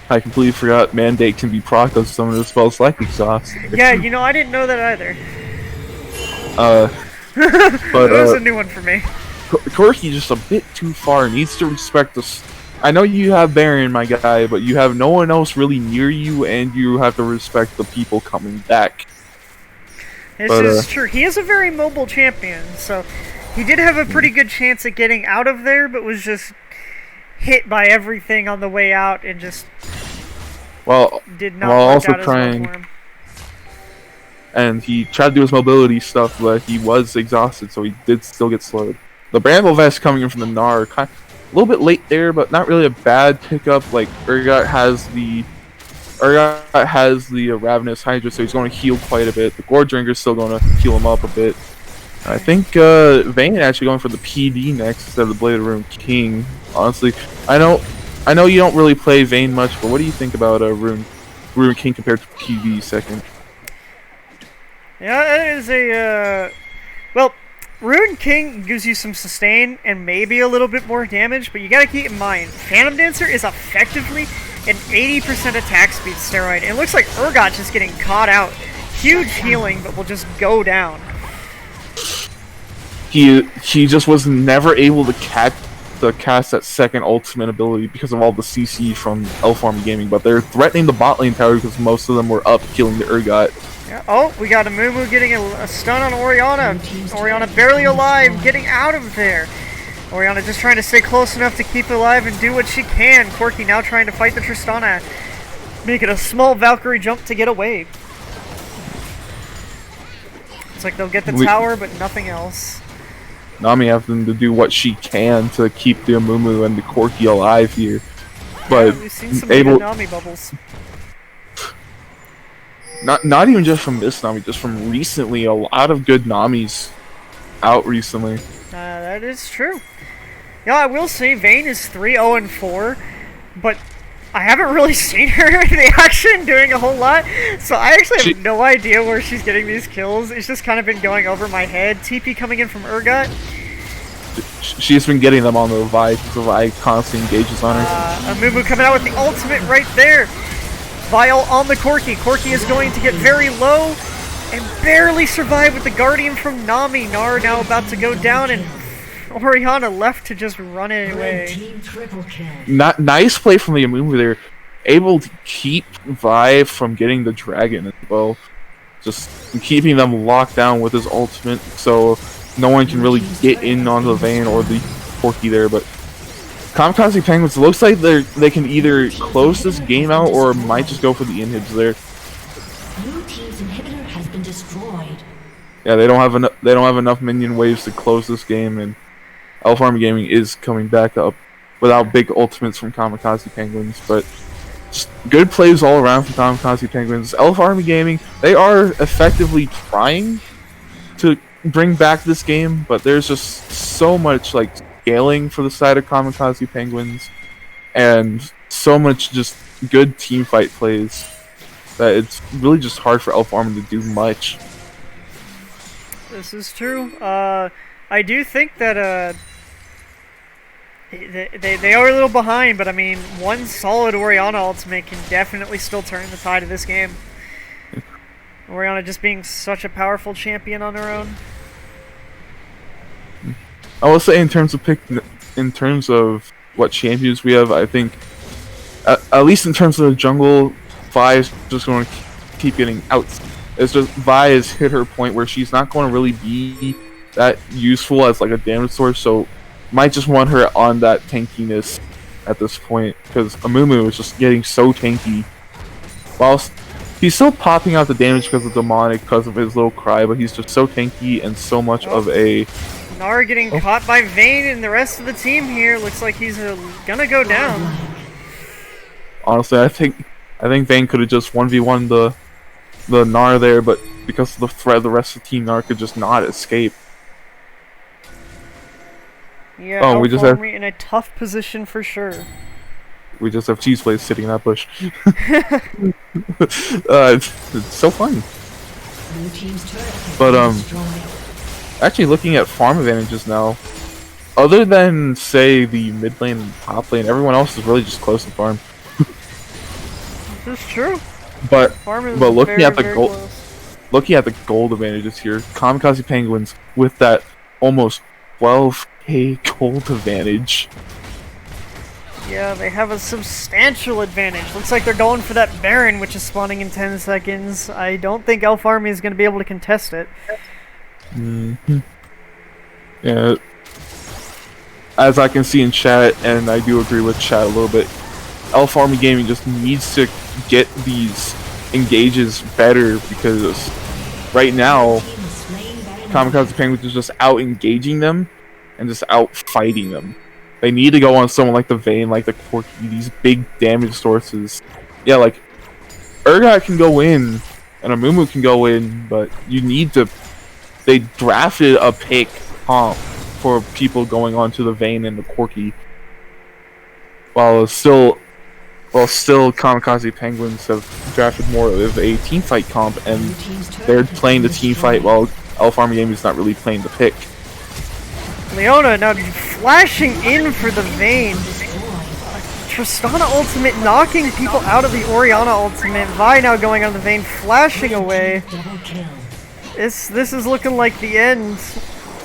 I completely forgot Mandate can be procced on some of the spells like Exhaust. Yeah, I didn't know that either. But That was a new one for me. Corki just a bit too far. Needs to respect this. I know you have Baron, my guy, but you have no one else really near you, and you have to respect the people coming back. This is true. He is a very mobile champion, so he did have a pretty good chance at getting out of there, but was just hit by everything on the way out and just did not work out as well for him. And he tried to do his mobility stuff, but he was exhausted, so he did still get slowed. The Bramble Vest coming in from the Gnar, a little bit late there, but not really a bad pickup. Like, Urgot has the Urgot has the Ravenous Hydra, so he's going to heal quite a bit. The Gore Drinker's still going to heal him up a bit. I think Vayne actually going for the PD next instead of the Blade of Rune King. Honestly, I know you don't really play Vayne much, but what do you think about Rune King compared to PD second? Yeah, it is a well, Rune King gives you some sustain and maybe a little bit more damage, but you gotta keep in mind, Phantom Dancer is effectively an 80% attack speed steroid. It looks like Urgot just getting caught out. Huge healing, but will just go down. He just was never able to cast that second ultimate ability because of all the CC from Elf Army Gaming, but they're threatening the bot lane tower because most of them were up killing the Urgot. Yeah. Oh, we got a Mumu getting a stun on Orianna. Orianna barely alive, getting out of there. Orianna just trying to stay close enough to keep alive and do what she can. Corki now trying to fight the Tristana, making a small Valkyrie jump to get away. It's like they'll get the tower, but nothing else. Nami having to do what she can to keep the Amumu and the Corki alive here, but yeah, we've seen some good Nami bubbles. Not even just from this Nami, just from recently, a lot of good Namis out recently. That is true. Yeah, I will say Vayne is 3-0-4, but I haven't really seen her in the action doing a whole lot, so I actually have no idea where she's getting these kills. It's just kind of been going over my head. TP coming in from Urgot. She's been getting them on the Vi, because the Vi constantly engages on her. Amumu coming out with the ultimate right there. Vile on the Corki. Corki is going to get very low and barely survive with the Guardian from Nami. Nar now about to go down, and Orianna left to just run it away. Nice play from the Amumu there. Able to keep Vi from getting the dragon as well. Just keeping them locked down with his ultimate, so no one can really get in on the Vayne or the Corki there, but Kamikazi Penguins looks like they can either close this game out or might just go for the inhibs there. Blue team's inhibitor has been destroyed. Yeah, they don't have enough minion waves to close this game, and Elf Army Gaming is coming back up without big ultimates from Kamikazi Penguins, but just good plays all around from Kamikazi Penguins. Elf Army Gaming, they are effectively trying to bring back this game, but there's just so much like scaling for the side of Kamikazi Penguins and so much just good team fight plays that it's really just hard for Elf Army to do much. This is true. I do think that they are a little behind, but I mean, one solid Orianna ultimate can definitely still turn the tide of this game. Orianna just being such a powerful champion on her own. I will say in terms of what champions we have, I think at least in terms of the jungle, Vi is just going to keep getting out. It's just Vi has hit her point where she's not going to really be that useful as like a damage source, so might just want her on that tankiness at this point, because Amumu is just getting so tanky. Whilst he's still popping out the damage because of demonic, because of his little cry, but he's just so tanky and so much of a Nar getting caught by Vayne and the rest of the team here. Looks like he's gonna go down. Honestly, I think Vayne could have just 1v1 the Nar there, but because of the threat, the rest of the team Nar could just not escape. Yeah, we just have in a tough position for sure. We just have Cheese Blaze sitting in that bush. It's so fun. But actually looking at farm advantages now, other than say the mid lane and top lane, everyone else is really just close to farm. That's true. But looking very, at the gold advantages here, Kamikaze Penguins with that almost 12k gold advantage. Yeah, they have a substantial advantage. Looks like they're going for that Baron, which is spawning in 10 seconds. I don't think Elf Army is going to be able to contest it. Yeah. As I can see in chat, and I do agree with chat a little bit, Elf Army Gaming just needs to get these engages better, because right now Kamikaze Penguins is just out engaging them and just out fighting them. They need to go on someone like the Vayne, like the Corki, these big damage sources. Yeah, like Urgot can go in, and Amumu can go in, but you need to. They drafted a pick comp for people going onto the Vayne and the Corki, while still Kamikaze Penguins have drafted more of a team fight comp, and they're playing the team fight while Elf Army Gaming is not really playing the pick. Leona now flashing in for the Vayne. Tristana ultimate knocking people out of the Orianna ultimate. Vi now going on the Vayne, flashing away. This is looking like the end.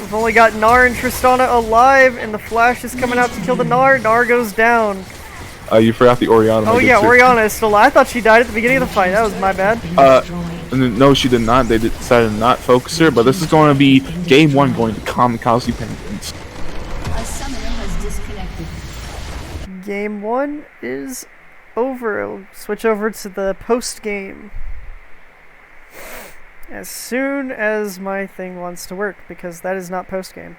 We've only got Gnar and Tristana alive, and the flash is coming out to kill the Gnar. Gnar goes down. You forgot the Orianna. Oh yeah, Orianna is still alive. I thought she died at the beginning of the fight. That was my bad. No, she did not. They decided to not focus her, but this is going to be game 1 going to Kamikaze Penguins. A summoner has disconnected. Game 1 is over. I'll switch over to the post game as soon as my thing wants to work, because that is not post game.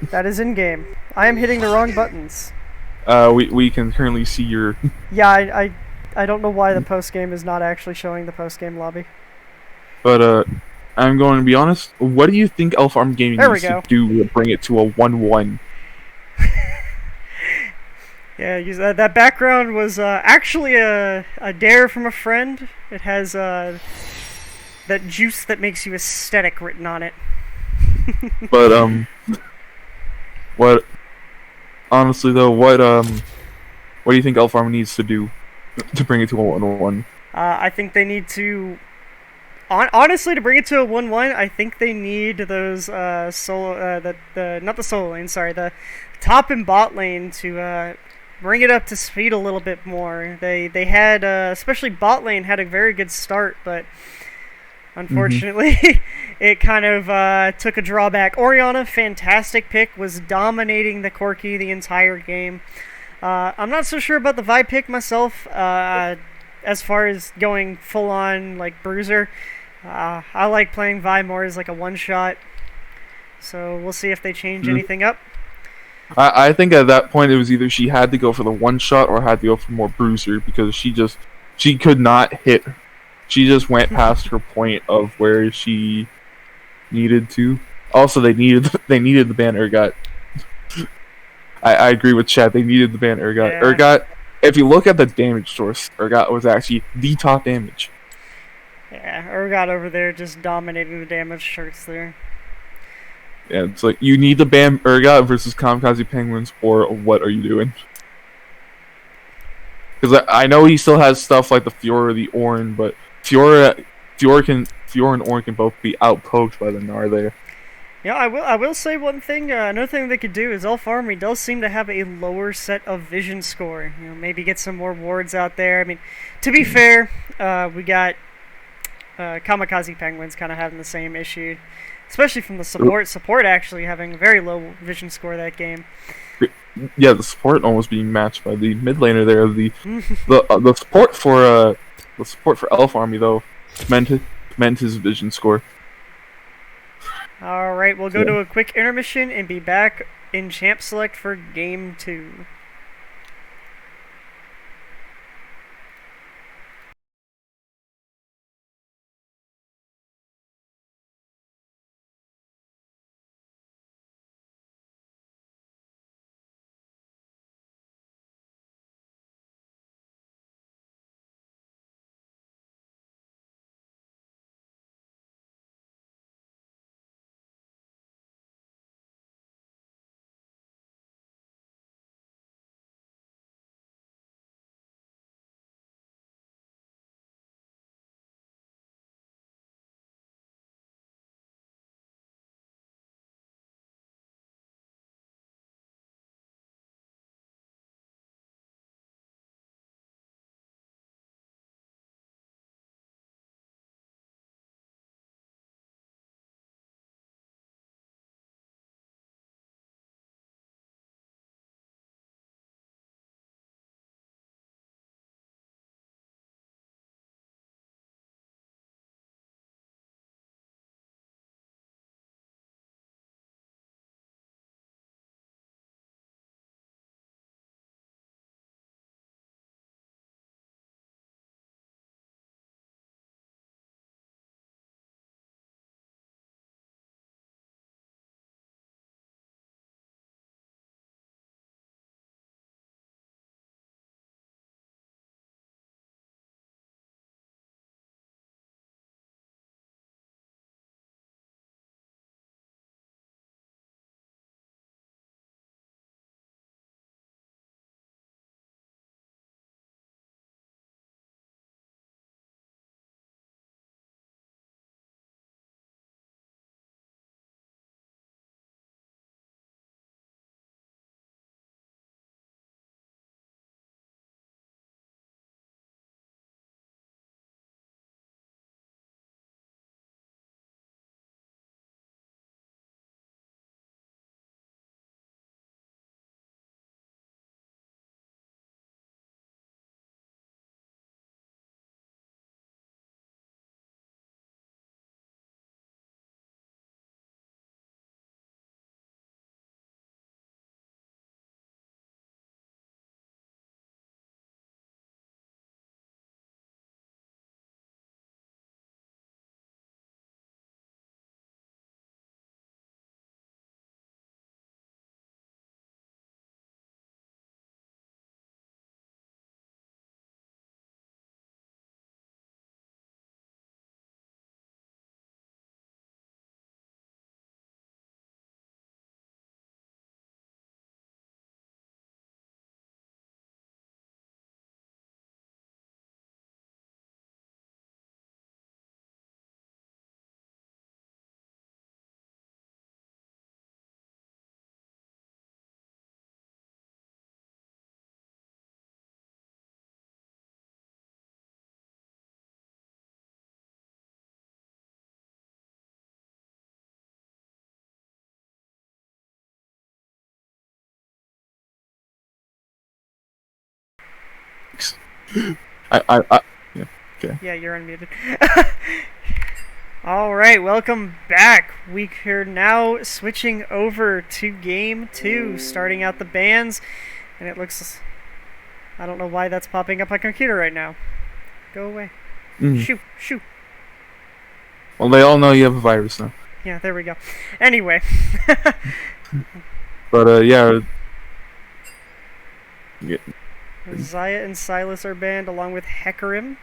That is in game. I am hitting the wrong buttons. We can currently see your. Yeah, I don't know why the post game is not actually showing the post game lobby. But I'm going to be honest. What do you think Elf Arm Gaming needs to do to bring it to a 1-1? Yeah, that background was actually a dare from a friend. It has that juice that makes you aesthetic written on it. But what? Honestly though, what do you think Elf Arm needs to do to bring it to a 1-1? I think they need to. Honestly, to bring it to a 1-1, I think they need those solo, not the solo lane, sorry, the top and bot lane to bring it up to speed a little bit more. They had, especially bot lane, had a very good start, but unfortunately, it kind of took a drawback. Orianna, fantastic pick, was dominating the Corki the entire game. I'm not so sure about the Vi pick myself, as far as going full-on, like, bruiser. I like playing Vi more as, like, a one-shot, so we'll see if they change anything up. I think at that point it was either she had to go for the one-shot or had to go for more bruiser, because she could not hit. She just went past her point of where she needed to. Also, they needed the ban Urgot. I agree with Chad. They needed the ban Urgot. Yeah. Urgot, if you look at the damage source, Urgot was actually the top damage. Yeah, Urgot over there just dominating the damage charts there. Yeah, it's like, you need to ban Urgot versus Kamikaze Penguins, or what are you doing? Because I know he still has stuff like the Fiora, the Ornn, but Fiora and Ornn can both be outpoked by the Gnar there. Yeah, I will say one thing. Another thing they could do is Elf Army does seem to have a lower set of vision score. You know, maybe get some more wards out there. I mean, to be fair, we got Kamikaze Penguins kind of having the same issue, especially from the support. Support actually having a very low vision score that game. Yeah, the support almost being matched by the mid laner there. The support for Elf Army though meant his vision score. Alright, we'll go to a quick intermission and be back in Champ Select for Game 2. Yeah, okay. Yeah, you're unmuted. Alright, welcome back. We are now switching over to game 2, starting out the bans. And it looks... I don't know why that's popping up on my computer right now. Go away. Shoo, shoo. Well, they all know you have a virus now. Yeah, there we go. Anyway. But, yeah. Zaya and Silas are banned along with Hecarim.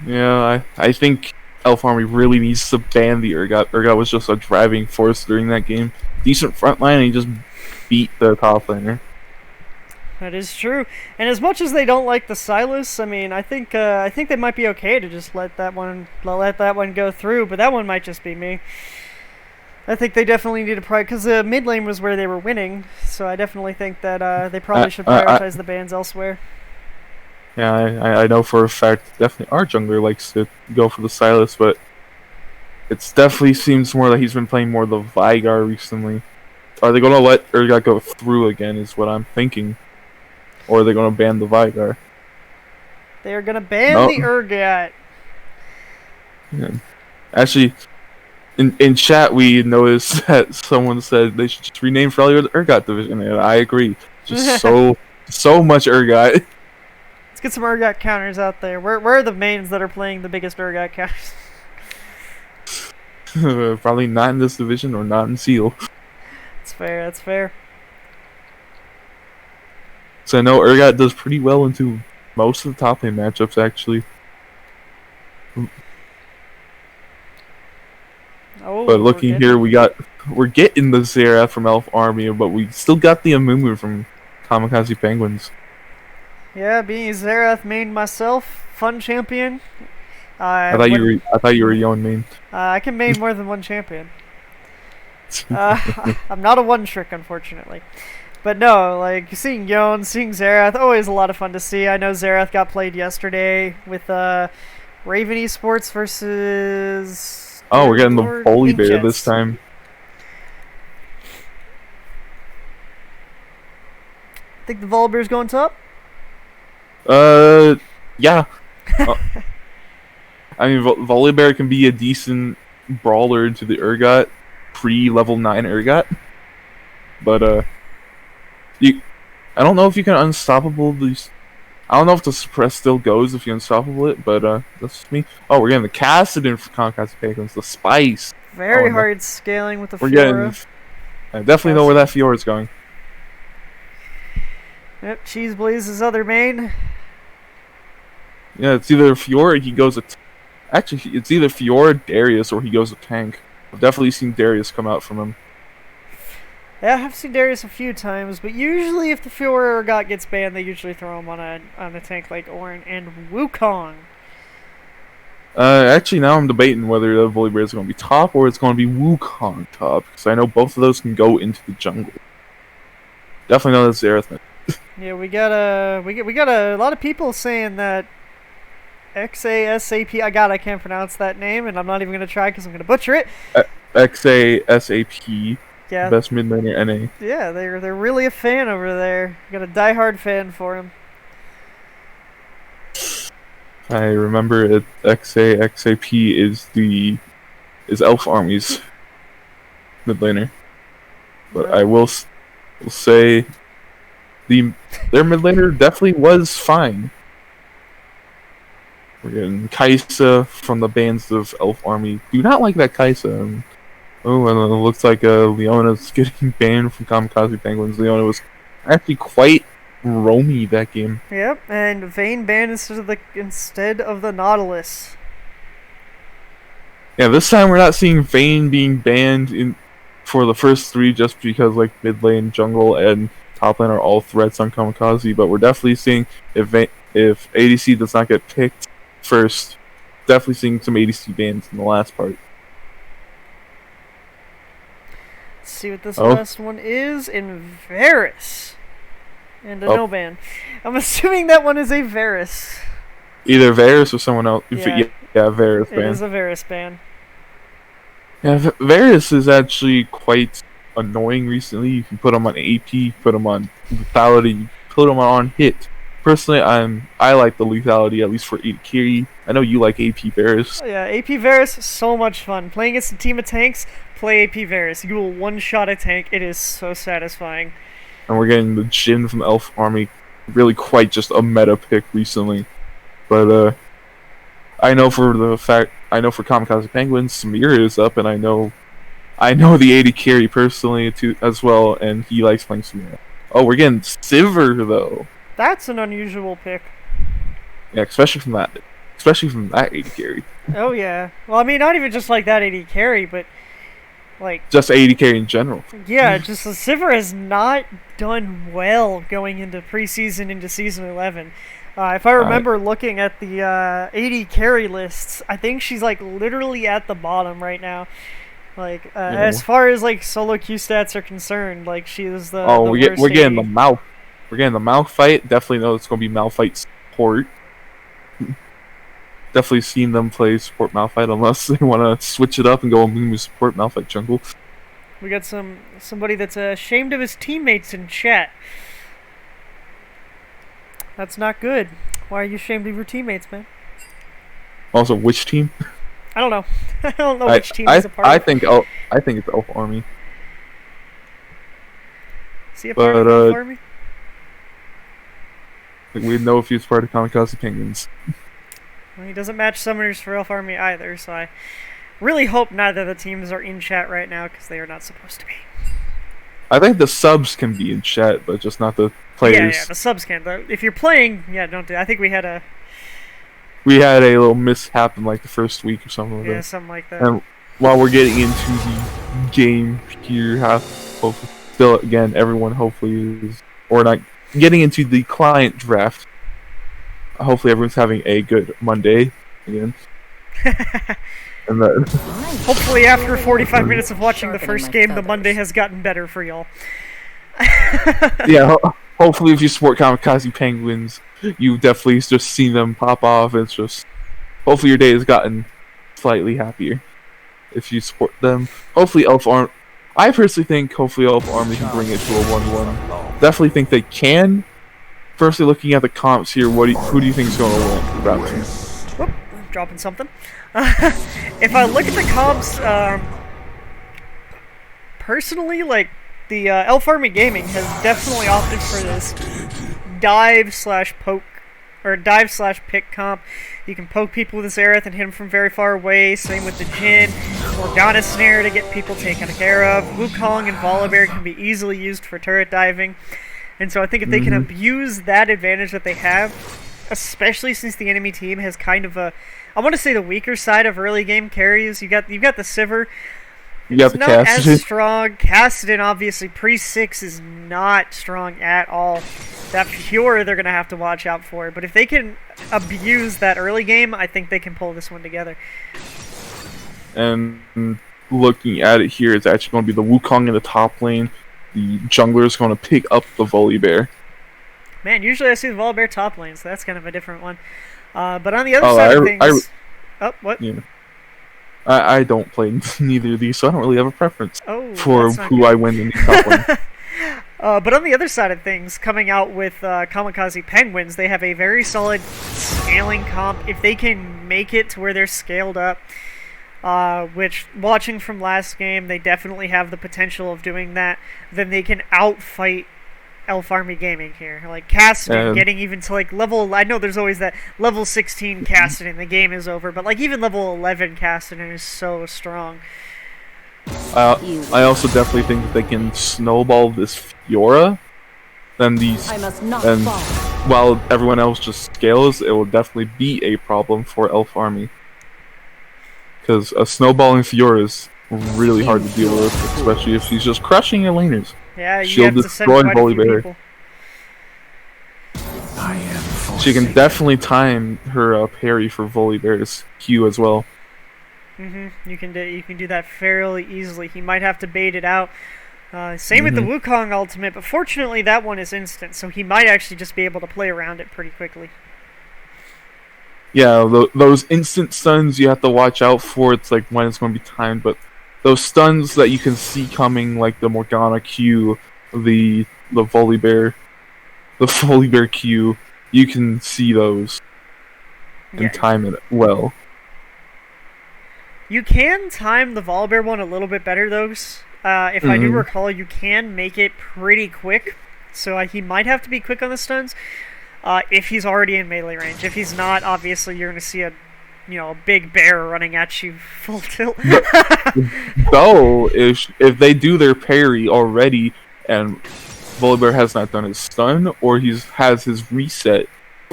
Yeah, I think Elf Army really needs to ban the Urgot. Urgot was just a driving force during that game. Decent front line, and he just beat the top laner. That is true. And as much as they don't like the Silas, I mean, I think they might be okay to just let that one go through. But that one might just be me. I think they definitely need to because the mid lane was where they were winning. So I definitely think that they probably should prioritize the bans elsewhere. Yeah, I know for a fact definitely our jungler likes to go for the Silas, but it definitely seems more that he's been playing more the Vigar recently. Are they going to let Urgot go through again is what I'm thinking. Or are they going to ban the Vigar? They're going to ban the Urgot. Yeah. Actually, in chat we noticed that someone said they should just rename Freljord the Urgot division, and I agree. Just so much Urgot. Let's get some Urgot counters out there. Where are the mains that are playing the biggest Urgot counters? Probably not in this division or not in Seal. That's fair, that's fair. So I know Urgot does pretty well into most of the top lane matchups, actually. Oh, but looking here, we're getting the Xerath from Elf Army, but we still got the Amumu from Kamikazi Penguins. Yeah, being Xerath main myself, fun champion. I thought you were Yon main. I can main more than one champion. I'm not a one trick, unfortunately. But no, like seeing Yon, seeing Xerath, always a lot of fun to see. I know Xerath got played yesterday with Raven Esports versus. Oh, we're getting the Bully Bear this time. Think the Volibear's going top? Yeah. I mean, Volibear can be a decent brawler into the Urgot, pre-level 9 Urgot. But, I don't know if you can unstoppable these. I don't know if the suppress still goes if you unstoppable it, but, that's me. Oh, we're getting the Cassidon for Kamikazi Penguins, the Spice. Very hard scaling with the We're Fiora. I definitely know where that Fiora is going. Yep, Cheese Blaze's other main. Yeah, it's either Fiora or he goes actually, it's either Fiora, Darius, or he goes a tank. I've definitely seen Darius come out from him. Yeah, I've seen Darius a few times, but usually if the Fiora or Urgot gets banned, they usually throw him on a tank like Ornn and Wukong. Actually, now I'm debating whether the Volibear is going to be top or it's going to be Wukong top, because I know both of those can go into the jungle. Definitely know that's Xerath. Yeah, we got a lot of people saying that XASAP. I can't pronounce that name, and I'm not even gonna try because I'm gonna butcher it. XASAP. Yeah. Best mid laner NA. Yeah, they're really a fan over there. Got a diehard fan for him. I remember it. XAP is Elf Army's mid laner, but I will say their mid laner definitely was fine. We're getting Kaisa from the bands of Elf Army. Do not like that Kaisa. Oh, and it looks like Leona's getting banned from Kamikazi Penguins. Leona was actually quite roamy that game. Yep, and Vayne banned instead of the Nautilus. Yeah, this time we're not seeing Vayne being banned for the first 3 just because like mid lane, jungle, and top lane are all threats on Kamikazi, but we're definitely seeing if ADC does not get picked first, definitely seeing some ADC bans in the last part. Let's see what this last one is in Varus. And a no ban. I'm assuming that one is a Varus. Either Varus or someone else. Yeah, Varus ban. It is a Varus ban. Yeah, Varus is actually quite annoying recently. You can put him on AP, put him on Lethality, put him on hit. Personally, I like the lethality, at least for AD carry. I know you like AP Varus. Oh, yeah, AP Varus, so much fun. Playing against a team of tanks, play AP Varus. You will one-shot a tank. It is so satisfying. And we're getting the Jhin from Elf Army, really quite just a meta pick recently. But I know for Kamikazi Penguins, Samir is up, and I know the AD carry personally too as well, and he likes playing Samir. Oh, we're getting Sivir though. That's an unusual pick. Yeah, especially from that AD carry. Oh yeah. Well, I mean, not even just like that AD carry, but like Just AD carry in general. yeah, just the Sivir has not done well going into preseason into season 11. If I remember looking at the AD carry lists, I think she's like literally at the bottom right now. Like as far as like solo Q stats are concerned, like she is the we're getting the mouth. We're getting the mouth fight. Definitely know it's going to be Malphite support. Definitely seen them play support Malphite unless they want to switch it up and go Mumu support Malphite jungle. We got somebody that's ashamed of his teammates in chat. That's not good. Why are you ashamed of your teammates, man? Also, which team? I don't know. I don't know which team is a part of. I think it's Elf Army. Is he a part of Elf Army? Like, we know if he's part of Kamikazi Penguins. Well, he doesn't match summoners for Elf Army either, so I really hope neither of the teams are in chat right now, because they are not supposed to be. I think the subs can be in chat, but just not the players. Yeah, the subs can. If you're playing, yeah, don't do it. I think we had a little mishap in like the first week or something like that. Yeah, something like that. And while we're getting into the game here, still again, everyone hopefully is, or not, getting into the client draft. Hopefully everyone's having a good Monday again. And hopefully after 45 minutes of watching the first game, the Monday has gotten better for y'all. Yeah, hopefully if you support Kamikaze Penguins, you've definitely just seen them pop off. It's just, hopefully your day has gotten slightly happier if you support them. Hopefully I personally think hopefully Elf Army can bring it to a 1-1. Definitely think they can. Firstly, looking at the comps here, who do you think is going to win that one? Whoop, I'm dropping something. If I look at the comps, personally, like, the Elf Army Gaming has definitely opted for this dive/poke, or dive/pick comp. You can poke people with this Aerith and hit them from very far away. Same with the Jhin. Morgana Snare to get people taken care of. Wukong and Volibear can be easily used for turret diving. And so I think if they can abuse that advantage that they have, especially since the enemy team has kind of a, I want to say the weaker side of early game carries. You've got the Sivir. It's not as strong. Kassadin, obviously, pre-6 is not strong at all. That Fiora they're going to have to watch out for. But if they can abuse that early game, I think they can pull this one together. And looking at it here, it's actually going to be the Wukong in the top lane. The jungler is going to pick up the Volibear. Man, usually I see the Volibear top lane, so that's kind of a different one. But on the other side of things... what? Yeah. I don't play neither of these, so I don't really have a preference for who good. I win in the top lane. But on the other side of things, coming out with Kamikaze Penguins, they have a very solid scaling comp. If they can make it to where they're scaled up, which, watching from last game, they definitely have the potential of doing that, then they can outfight Elf Army Gaming here. Like, Kassadin getting even to, like, level... I know there's always that level 16 Kassadin, the game is over, but, like, even level 11 Kassadin is so strong. I also definitely think that they can snowball this Fiora, and while everyone else just scales, it will definitely be a problem for Elf Army. Because a snowballing Fiora is really hard to deal with, especially if she's just crushing your laners. Yeah, you have to send quite a few people. She can definitely time her parry for Volibear's Q as well. You can do that fairly easily. He might have to bait it out. Same with the Wukong ultimate, but fortunately that one is instant, so he might actually just be able to play around it pretty quickly. Yeah, those instant stuns you have to watch out for. It's like when it's going to be timed, but those stuns that you can see coming, like the Morgana Q, the Volibear, the Volibear Q, you can see those and Yeah. time it well. You can time the Volibear one a little bit better, though. If I do recall, you can make it pretty quick. So he might have to be quick on the stuns if he's already in melee range. If he's not, obviously you're going to see a big bear running at you full tilt. Though, if they do their parry already and Volibear has not done his stun or has his reset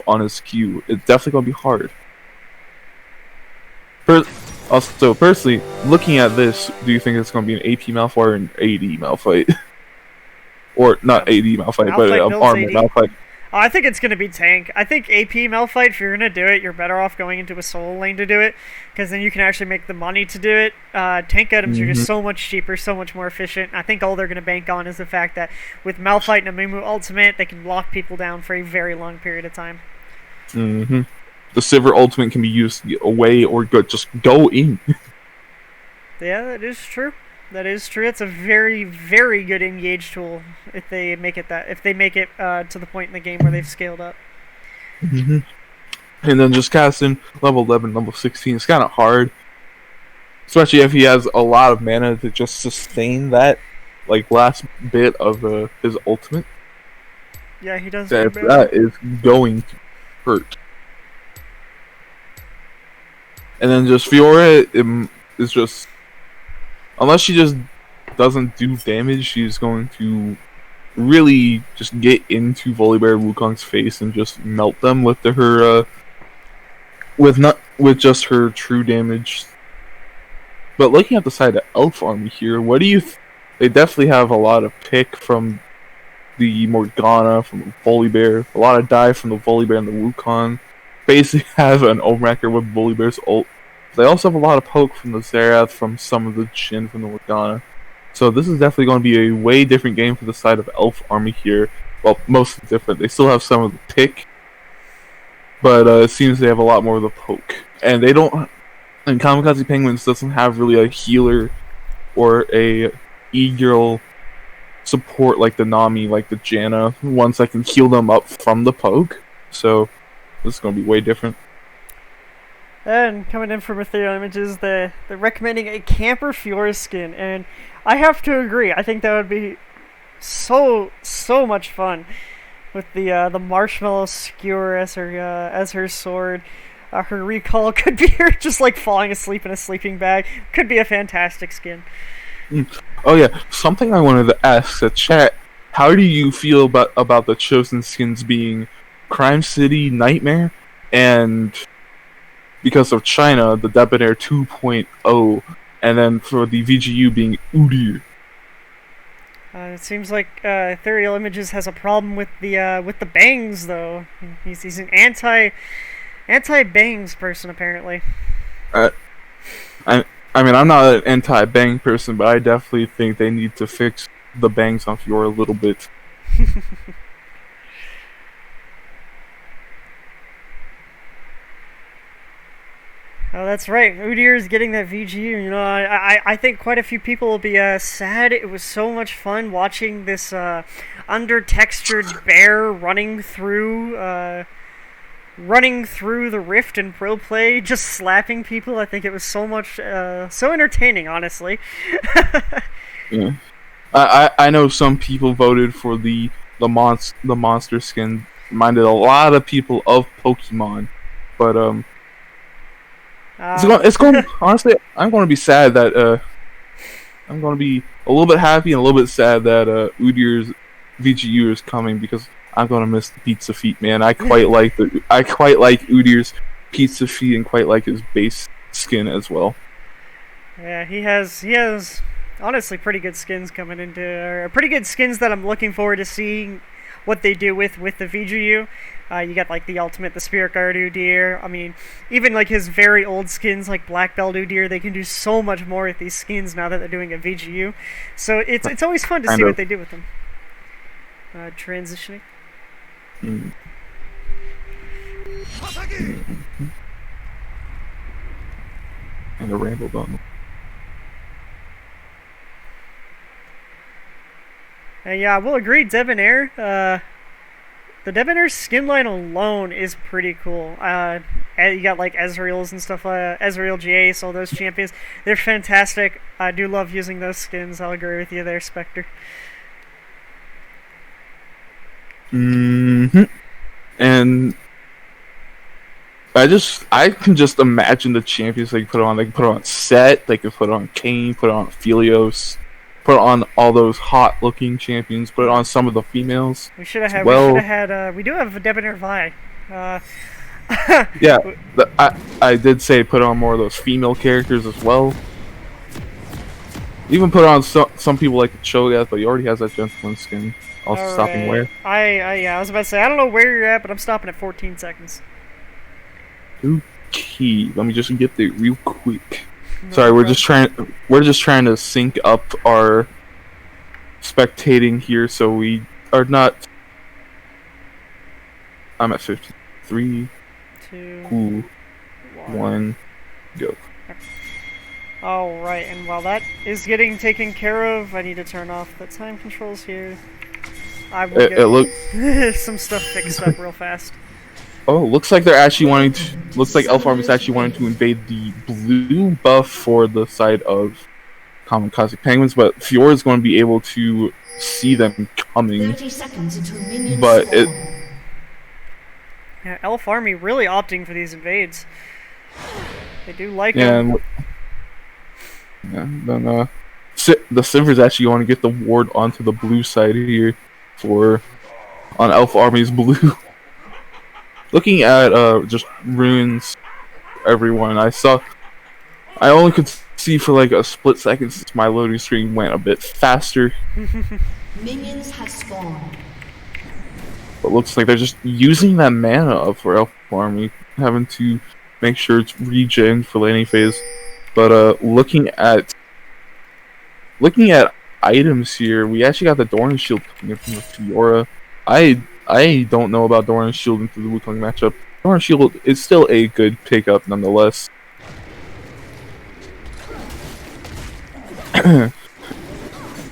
on his Q, it's definitely going to be hard. Also, personally, looking at this, do you think it's going to be an AP Malphite or an AD Malphite? Or not AD Malphite, but an armor Malphite. I think it's going to be tank. I think AP Malphite, if you're going to do it, you're better off going into a solo lane to do it, because then you can actually make the money to do it. Tank items are just so much cheaper, so much more efficient. I think all they're going to bank on is the fact that with Malphite and a Mumu ultimate, they can lock people down for a very long period of time. The Sivir ultimate can be used away or just go in. Yeah, that is true. That is true. It's a very, very good engage tool if they make it to the point in the game where they've scaled up. And then just casting level 11, level 16 is kind of hard, especially if he has a lot of mana to just sustain that last bit of his ultimate. Yeah, he does. That is going to hurt. And then just Fiora is just, unless she just doesn't do damage, she's going to really just get into Volibear Wukong's face and just melt them with with just her true damage. But looking at the side of Elf Army here, what do you? They definitely have a lot of pick from the Morgana, from the Volibear, a lot of dive from the Volibear and the Wukong. Basically have an Omracker with Volibear's ult. They also have a lot of poke from the Xerath, from some of the Jhin from the Morgana. So this is definitely going to be a way different game for the side of Elf Army here. Well, mostly different. They still have some of the pick, but it seems they have a lot more of the poke. And they don't. And Kamikazi Penguins doesn't have really a healer or a E-girl support like the Nami, like the Janna, ones that can heal them up from the poke. So this is going to be way different. And coming in from Ethereal Images, they're recommending a Camper Fiora skin, and I have to agree. I think that would be so much fun with the marshmallow skewer as her sword. Her recall could be her just falling asleep in a sleeping bag. Could be a fantastic skin. Oh yeah, something I wanted to ask the chat: how do you feel about the chosen skins being Crime City, Nightmare, and because of China, the Debonair 2.0, and then for the VGU being Udyr? It seems like Ethereal Images has a problem with the bangs, though. He's an anti-bangs person, apparently. I mean, I'm not an anti-bang person, but I definitely think they need to fix the bangs on Fiora a little bit. Oh, that's right. Udyr is getting that VGU. You know, I think quite a few people will be sad. It was so much fun watching this under-textured bear running through the rift in pro play, just slapping people. I think it was so entertaining, honestly. Yeah, I know some people voted for the monster skin. Reminded a lot of people of Pokemon, but it's going. Honestly, I'm going to be sad that I'm going to be a little bit happy and a little bit sad that Udyr's VGU is coming, because I'm going to miss the pizza feet, man. I quite like Udyr's pizza feet and quite like his base skin as well. Yeah, he has honestly pretty good skins coming into, pretty good skins that I'm looking forward to seeing what they do with the VGU. You got the ultimate, the Spirit Guard Udyr. I mean, even his very old skins like Black Belt Udyr, they can do so much more with these skins now that they're doing a VGU. So it's always fun to see what they do with them. Transitioning. Mm. And a ramble button. Yeah, I will agree, Debonair. The Debonair skin line alone is pretty cool. You got like Ezreal's and stuff, Ezreal, Jace, all those champions. They're fantastic. I do love using those skins. I'll agree with you there, Spectre. And I can just imagine the champions they can put on. They can put on Set, they can put on Kayn, put on Phelios, put on all those hot-looking champions, put on some of the females. We should have had. We do have a Debonair Vi. Yeah, I did say put on more of those female characters as well. Even put on some people like the Cho'Gath, but he already has that gentleman skin. Also all stopping right. where? I was about to say I don't know where you're at, but I'm stopping at 14 seconds. Okay, let me just get there real quick. Sorry, we're just trying to sync up our spectating here, so we are not. I'm at 53. 2, 1, go. Alright, and while that is getting taken care of, I need to turn off the time controls here. I will get some stuff fixed up real fast. Oh, looks like they're actually wanting to. Looks like Elf Army is actually wanting to invade the blue buff for the side of Kamikazi Penguins, but Fiora is going to be able to see them coming. 30 seconds until minions But spawn. Yeah, Elf Army really opting for these invades. They do like Yeah, them. and then the Silver's actually want to get the ward onto the blue side here on Elf Army's blue. Looking at just runes, everyone, I only could see for like a split second since my loading screen went a bit faster. Minions have spawned. But looks like they're just using that mana up for Elf Army, having to make sure it's regen for laning phase. But looking at items here, we actually got the Doran Shield coming in from the Fiora. I don't know about Doran Shield into the Wukong matchup. Doran Shield is still a good pickup nonetheless.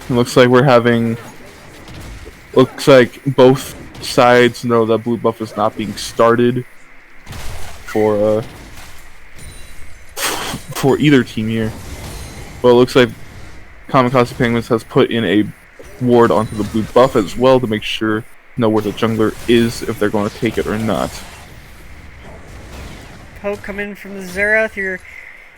Looks like both sides know that blue buff is not being started for either team here. But it looks like Kamikaze Penguins has put in a ward onto the blue buff as well to make sure know where the jungler is if they're going to take it or not. Poke coming in from the Xerath, your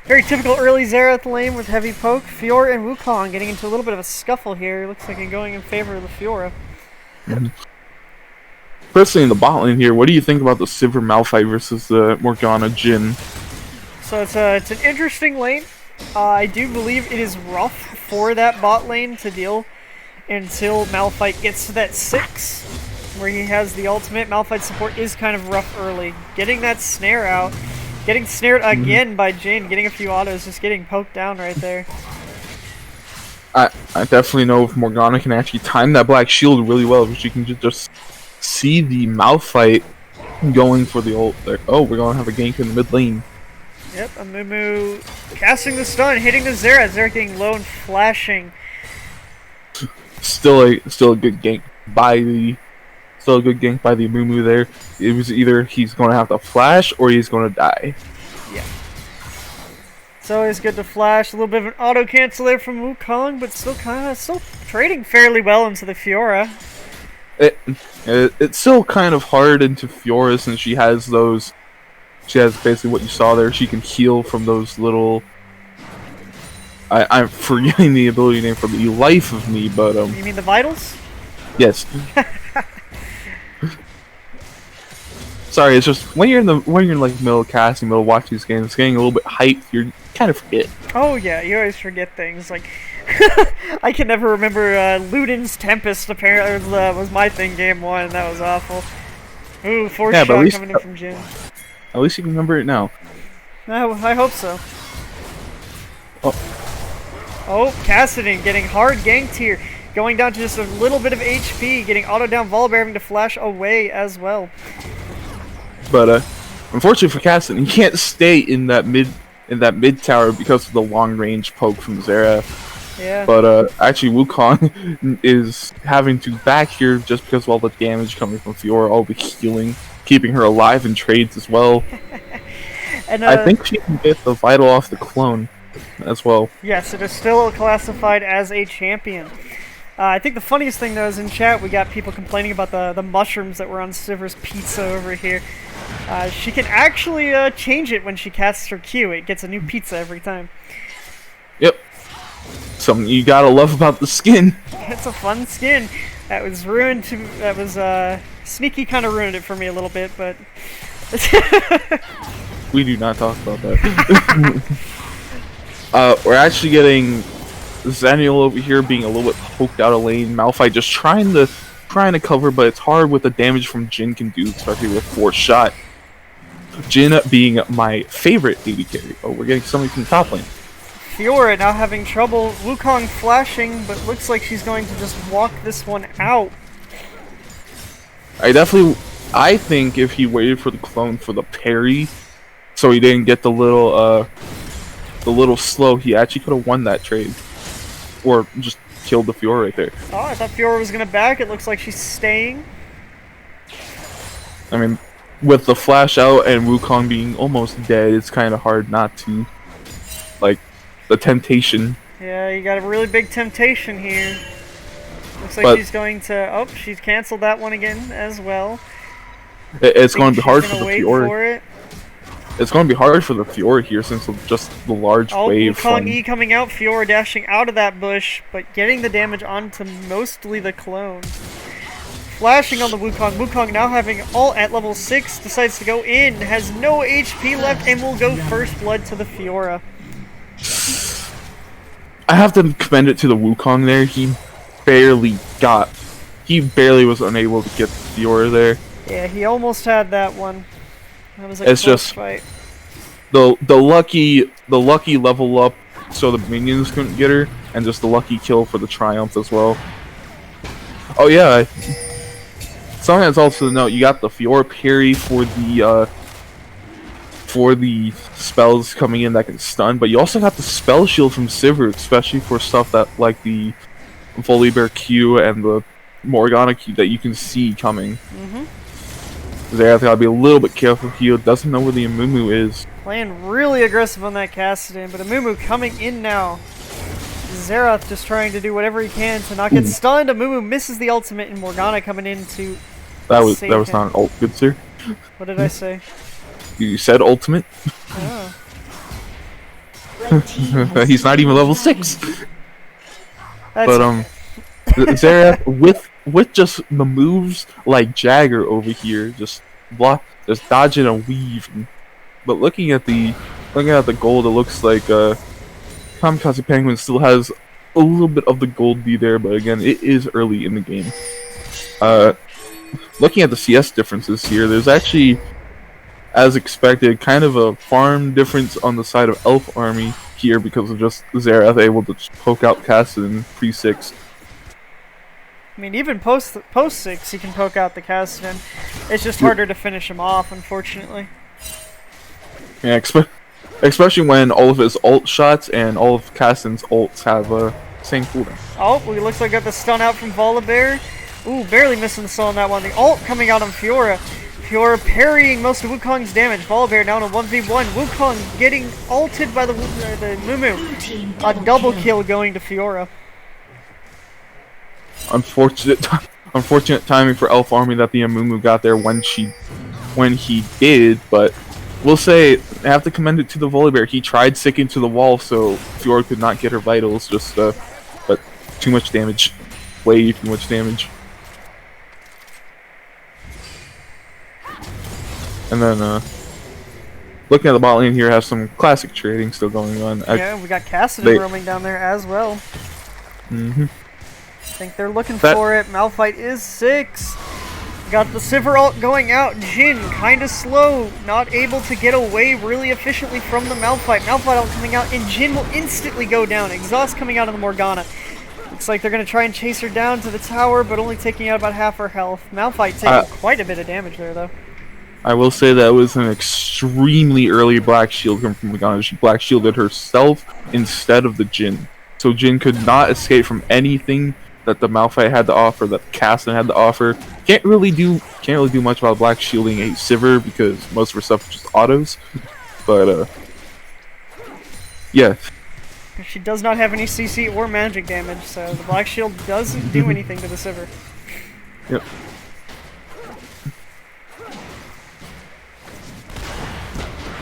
very typical early Xerath lane with heavy poke. Fiora and Wukong getting into a little bit of a scuffle here. Looks like it's going in favor of the Fiora. Personally, in the bot lane here, what do you think about the Sivir Malphite versus the Morgana Jhin? So it's an interesting lane. I do believe it is rough for that bot lane to deal until Malphite gets to that 6, where he has the ultimate. Malphite's support is kind of rough early. Getting that snare out, getting snared again by Jhin, getting a few autos, just getting poked down right there. I definitely know if Morgana can actually time that black shield really well, because she can just see the Malphite going for the ult there. Oh, we're going to have a gank in the mid lane. Yep, Amumu casting the stun, hitting the Xerath. Xerath getting low and flashing. Still a good gank by the Amumu there. It was either he's going to have to flash or he's going to die. Yeah. It's always good to flash. A little bit of an auto cancel there from Wukong, but still trading fairly well into the Fiora. It's still kind of hard into Fiora since she has basically what you saw there. She can heal from those little. I'm forgetting the ability name for the life of me, but You mean the vitals? Yes. Sorry, it's just when you're in like middle of casting, middle of watching these games, it's getting a little bit hyped. You kind of forget. Oh yeah, you always forget things. Like I can never remember Luden's Tempest. Apparently was my thing game 1, and that was awful. Ooh, force shot coming in from Jhin. At least you can remember it now. No, I hope so. Oh, Cassidy getting hard ganked here. Going down to just a little bit of HP. Getting auto down Volibear, having to flash away as well. But unfortunately for Cassidy, he can't stay in that mid tower because of the long range poke from Xerath. Yeah. But actually Wukong is having to back here just because of all the damage coming from Fiora, all the healing, keeping her alive in trades as well. And I think she can get the vital off the clone as well. yes, it is still classified as a champion. I think the funniest thing though is in chat we got people complaining about the mushrooms that were on Siver's pizza over here. She can actually change it when she casts her Q. It gets a new pizza every time. Yep. Something you gotta love about the skin. It's a fun skin. That was ruined. That was sneaky. Kind of ruined it for me a little bit, but We do not talk about that. We're actually getting Zaniel over here being a little bit poked out of lane. Malphite just trying to cover, but it's hard with the damage from Jhin can do, especially with 4 shot. Jhin being my favorite AD carry. Oh, we're getting somebody from the top lane. Fiora now having trouble. Wukong flashing, but looks like she's going to just walk this one out. I think if he waited for the clone for the parry, so he didn't get the little slow, he actually could have won that trade, or just killed the Fiora right there. Oh, I thought Fiora was gonna back. It looks like she's staying. I mean, with the flash out and Wukong being almost dead, it's kind of hard not to, like, the temptation. Yeah, you got a really big temptation here. Looks like But she's going to. Oh, she's canceled that one again as well. It's going to be She's hard for gonna the wait Fiora. for it. It's going to be hard for the Fiora here since of just the large Oh, wave Wukong from... E coming out, Fiora dashing out of that bush, but getting the damage onto mostly the clone. Flashing on the Wukong. Wukong now having ult at level 6, decides to go in, has no HP left, and will go first blood to the Fiora. I have to commend it to the Wukong there. He barely was unable to get the Fiora there. Yeah, he almost had that one. That was a It's close just fight. the lucky level up so the minions couldn't get her, and just the lucky kill for the triumph as well. Oh yeah, something that's also to note, you got the Fiora parry for the spells coming in that can stun, but you also got the spell shield from Sivir, especially for stuff that like the Volibear Q and the Morgana Q that you can see coming. Zerath gotta be a little bit careful here. Doesn't know where the Amumu is. Playing really aggressive on that Kassadin, but Amumu coming in now. Zerath just trying to do whatever he can to not get stunned. Amumu misses the ultimate, and Morgana coming in to That was save not him. an ult, good sir. What did I say? You said ultimate. Oh. He's not even level 6. That's But Zerath with just the moves like Jagger over here, just dodging and weave. But looking at the gold, it looks like Kamikazi Penguin still has a little bit of the gold lead there, but again, it is early in the game. Looking at the CS differences here, there's actually, as expected, kind of a farm difference on the side of Elf Army here because of just Zerath able to just poke out Kassadin pre-6. I mean, even post 6, he can poke out the Kassadin. It's just harder to finish him off, unfortunately. Yeah, especially when all of his ult shots and all of Kassadin's ults have same cooldown. Oh, well, it looks like got the stun out from Volibear. Ooh, barely missing the stun on that one. The ult coming out on Fiora. Fiora parrying most of Wukong's damage. Volibear now in a 1v1. Wukong getting ulted by the Mumu. A double kill going to Fiora. Unfortunate timing for Elf Army that the Amumu got there when he did, but we'll say I have to commend it to the Volibear. He tried sticking to the wall so Fiora could not get her vitals, but too much damage. Way too much damage. And then looking at the bot lane here, has some classic trading still going on. Yeah, we got Kassadin roaming down there as well. I think they're looking for it. Malphite is 6. Got the Sivir ult going out. Jhin kinda slow, not able to get away really efficiently from the Malphite. Malphite ult coming out, and Jhin will instantly go down. Exhaust coming out of the Morgana. Looks like they're gonna try and chase her down to the tower, but only taking out about half her health. Malphite taking quite a bit of damage there, though. I will say that was an extremely early Black Shield coming from Morgana. She Black Shielded herself instead of the Jhin. so Jin could not escape from anything that the Malphite had to offer, that Caston had to offer. Can't really do much about Black shielding a Sivir because most of her stuff is just autos. But yeah. She does not have any CC or magic damage, so the Black Shield doesn't do anything to the Sivir. Yep.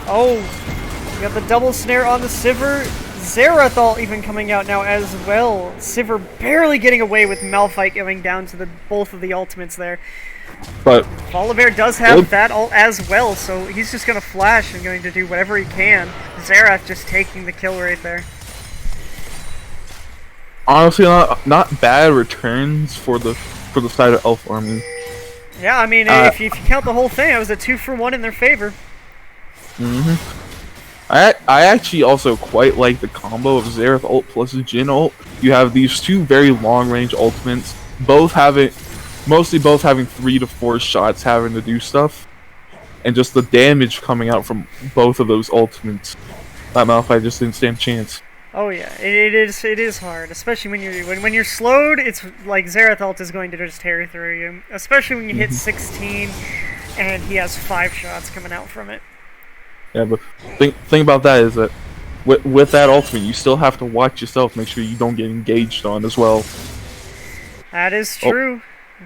Oh, we got the double snare on the Sivir. Zerathal even coming out now as well. Sivir barely getting away with Malphite going down to both of the ultimates there. But Volibear does have that ult as well, so he's just going to flash and going to do whatever he can. Xerath just taking the kill right there. Honestly, not bad returns for the side of Elf Army. Yeah, I mean, if you count the whole thing, it was a 2-for-1 in their favor. I actually also quite like the combo of Xerath ult plus Jin ult. You have these two very long range ultimates, mostly both having 3 to 4 shots having to do stuff, and just the damage coming out from both of those ultimates. That Malphite just didn't stand a chance. Oh yeah, it is hard, especially when you're slowed. It's like Xerath ult is going to just tear through you, especially when you hit 16 and he has 5 shots coming out from it. Yeah, but thing about that is that with that ultimate, you still have to watch yourself, make sure you don't get engaged on as well. That is true.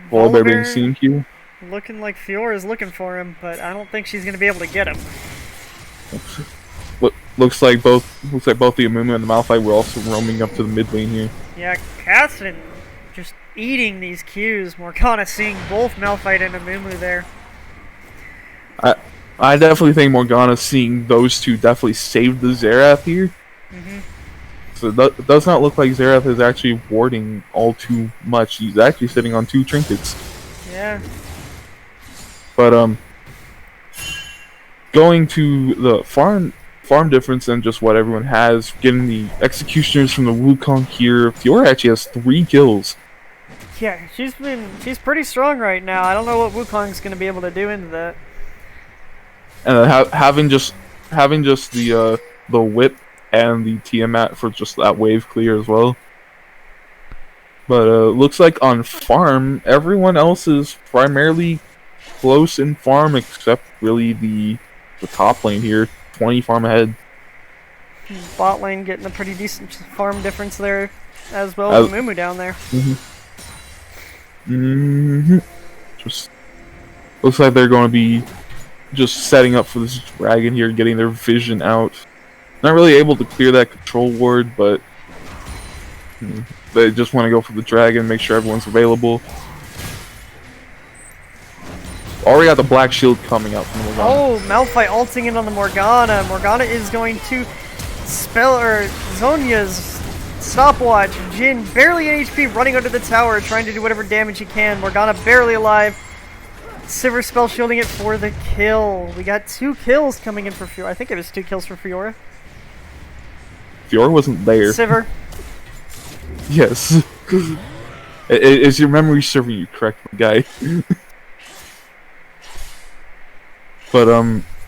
Volibear being seen here. Looking like Fiora's looking for him, but I don't think she's going to be able to get him. Looks like both the Amumu and the Malphite were also roaming up to the mid lane here. Yeah, Caston just eating these Qs. Morgana seeing both Malphite and Amumu there. I definitely think Morgana seeing those two definitely saved the Xerath here. So it does not look like Xerath is actually warding all too much. He's actually sitting on 2 trinkets. Yeah. But going to the farm difference and just what everyone has, getting the executioners from the Wukong here. Fiora actually has 3 kills. Yeah, she's pretty strong right now. I don't know what Wukong's going to be able to do into that. And having just the whip and the Tiamat for just that wave clear as well. But looks like on farm, everyone else is primarily close in farm except really the top lane here. 20 farm ahead. Bot lane getting a pretty decent farm difference there as well as Mumu down there. Just looks like they're going to be just setting up for this dragon here, getting their vision out. Not really able to clear that control ward, but they just want to go for the dragon, make sure everyone's available. Already got the black shield coming out from Morgana. Oh, Malphite ulting in on the Morgana. Morgana is going to spell Zhonya's stopwatch. Jin barely in HP, running under the tower, trying to do whatever damage he can. Morgana barely alive. Sivir spell shielding it for the kill. We got 2 kills coming in for Fiora. I think it was 2 kills for Fiora. Fiora wasn't there. Sivir. Yes. Is your memory serving you correct, my guy? But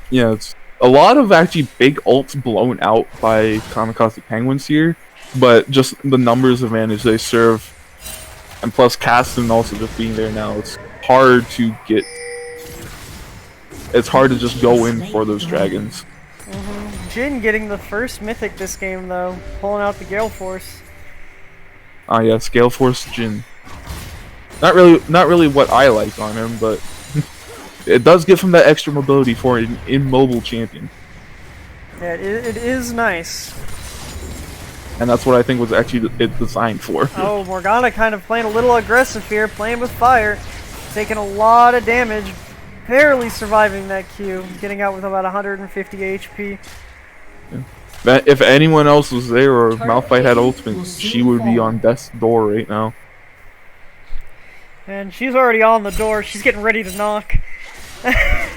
yeah, it's a lot of actually big ults blown out by Kamikazi Penguins here, but just the numbers advantage they serve, and plus Caston also just being there now, it's hard to just go in for those dragons. Jin getting the first mythic this game though, pulling out the Gale Force. Ah yes, Gale Force Jin. Not really what I like on him, but it does give him that extra mobility for an immobile champion. Yeah, it is nice. And that's what I think was actually designed for. Oh, Morgana kind of playing a little aggressive here, playing with fire, taking a lot of damage, barely surviving that Q, getting out with about 150 HP. Yeah. If anyone else was there or Malphite had ultimate, she would be on death's door right now. And she's already on the door, she's getting ready to knock. I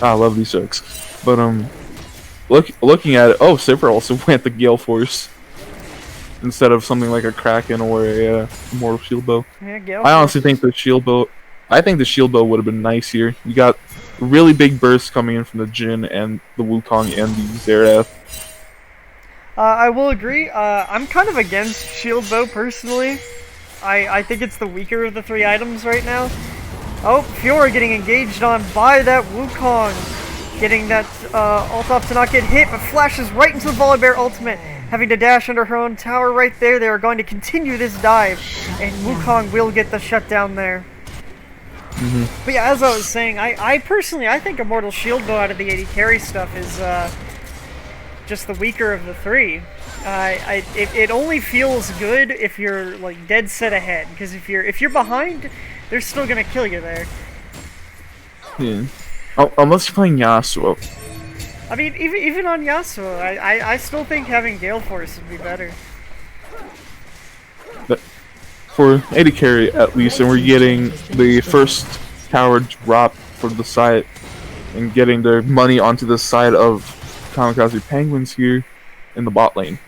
love these jokes. But looking at it, oh, Sivir also went the Gale Force instead of something like a Kraken or a Immortal Shield Bow. Yeah, I honestly think the Shield Bow. I think the Shield Bow would have been nice here. You got really big bursts coming in from the Jin and the Wukong and the Xerath. I will agree. I'm kind of against shield bow personally. I think it's the weaker of the 3 items right now. Oh, Fiora getting engaged on by that Wukong. Getting that ult off to not get hit, but flashes right into the Volibear ultimate. Having to dash under her own tower right there. They are going to continue this dive. And Wukong will get the shutdown there. But yeah, as I was saying, I personally, I think Immortal Shield Bow out of the 80 carry stuff is just the weaker of the 3. It only feels good if you're like dead set ahead, because if you're behind, they're still gonna kill you there. Yeah. Oh, unless you're playing Yasuo. I mean, even on Yasuo, I still think having Gale Force would be better. But for AD carry at least, and we're getting the first tower drop for the side, and getting their money onto the side of Kamikazi Penguins here in the bot lane.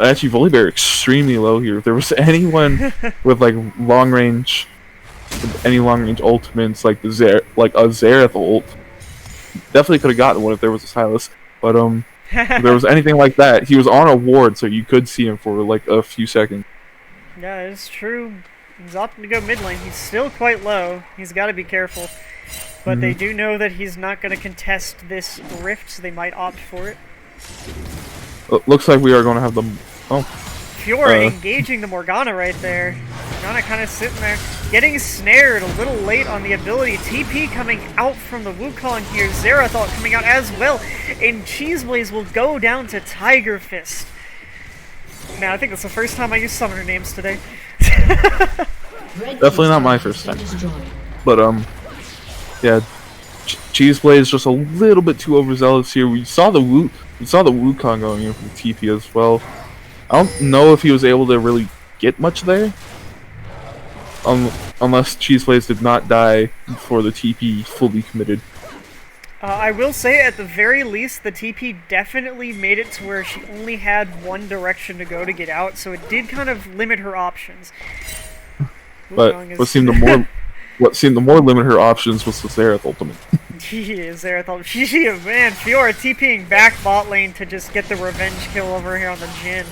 Actually, Volibear extremely low here. If there was anyone with like long range ultimates like a Xerath ult, definitely could have gotten one if there was a Silas. But if there was anything like that, he was on a ward, so you could see him for like a few seconds. Yeah, it's true. He's opting to go mid lane. He's still quite low. He's got to be careful. But they do know that he's not going to contest this rift, so they might opt for it. Looks like we are going to have the... Oh. Fiora engaging the Morgana right there. Morgana kind of sitting there. Getting snared a little late on the ability. TP coming out from the Wukong here. Xerathal coming out as well. And Cheeseblaze will go down to Tiger Fist. Man, I think that's the first time I used summoner names today. Definitely not my first time. But, yeah. Cheeseblaze just a little bit too overzealous here. We saw the Wukong going in from TP as well. I don't know if he was able to really get much there. Unless Cheeseblaze did not die before the TP fully committed. I will say, at the very least, the TP definitely made it to where she only had one direction to go to get out, so it did kind of limit her options. But what seemed to more limit her options was the Xerath ultimate. Yeah, Xerath ultimate. Man, Fiora TPing back bot lane to just get the revenge kill over here on the Jhin.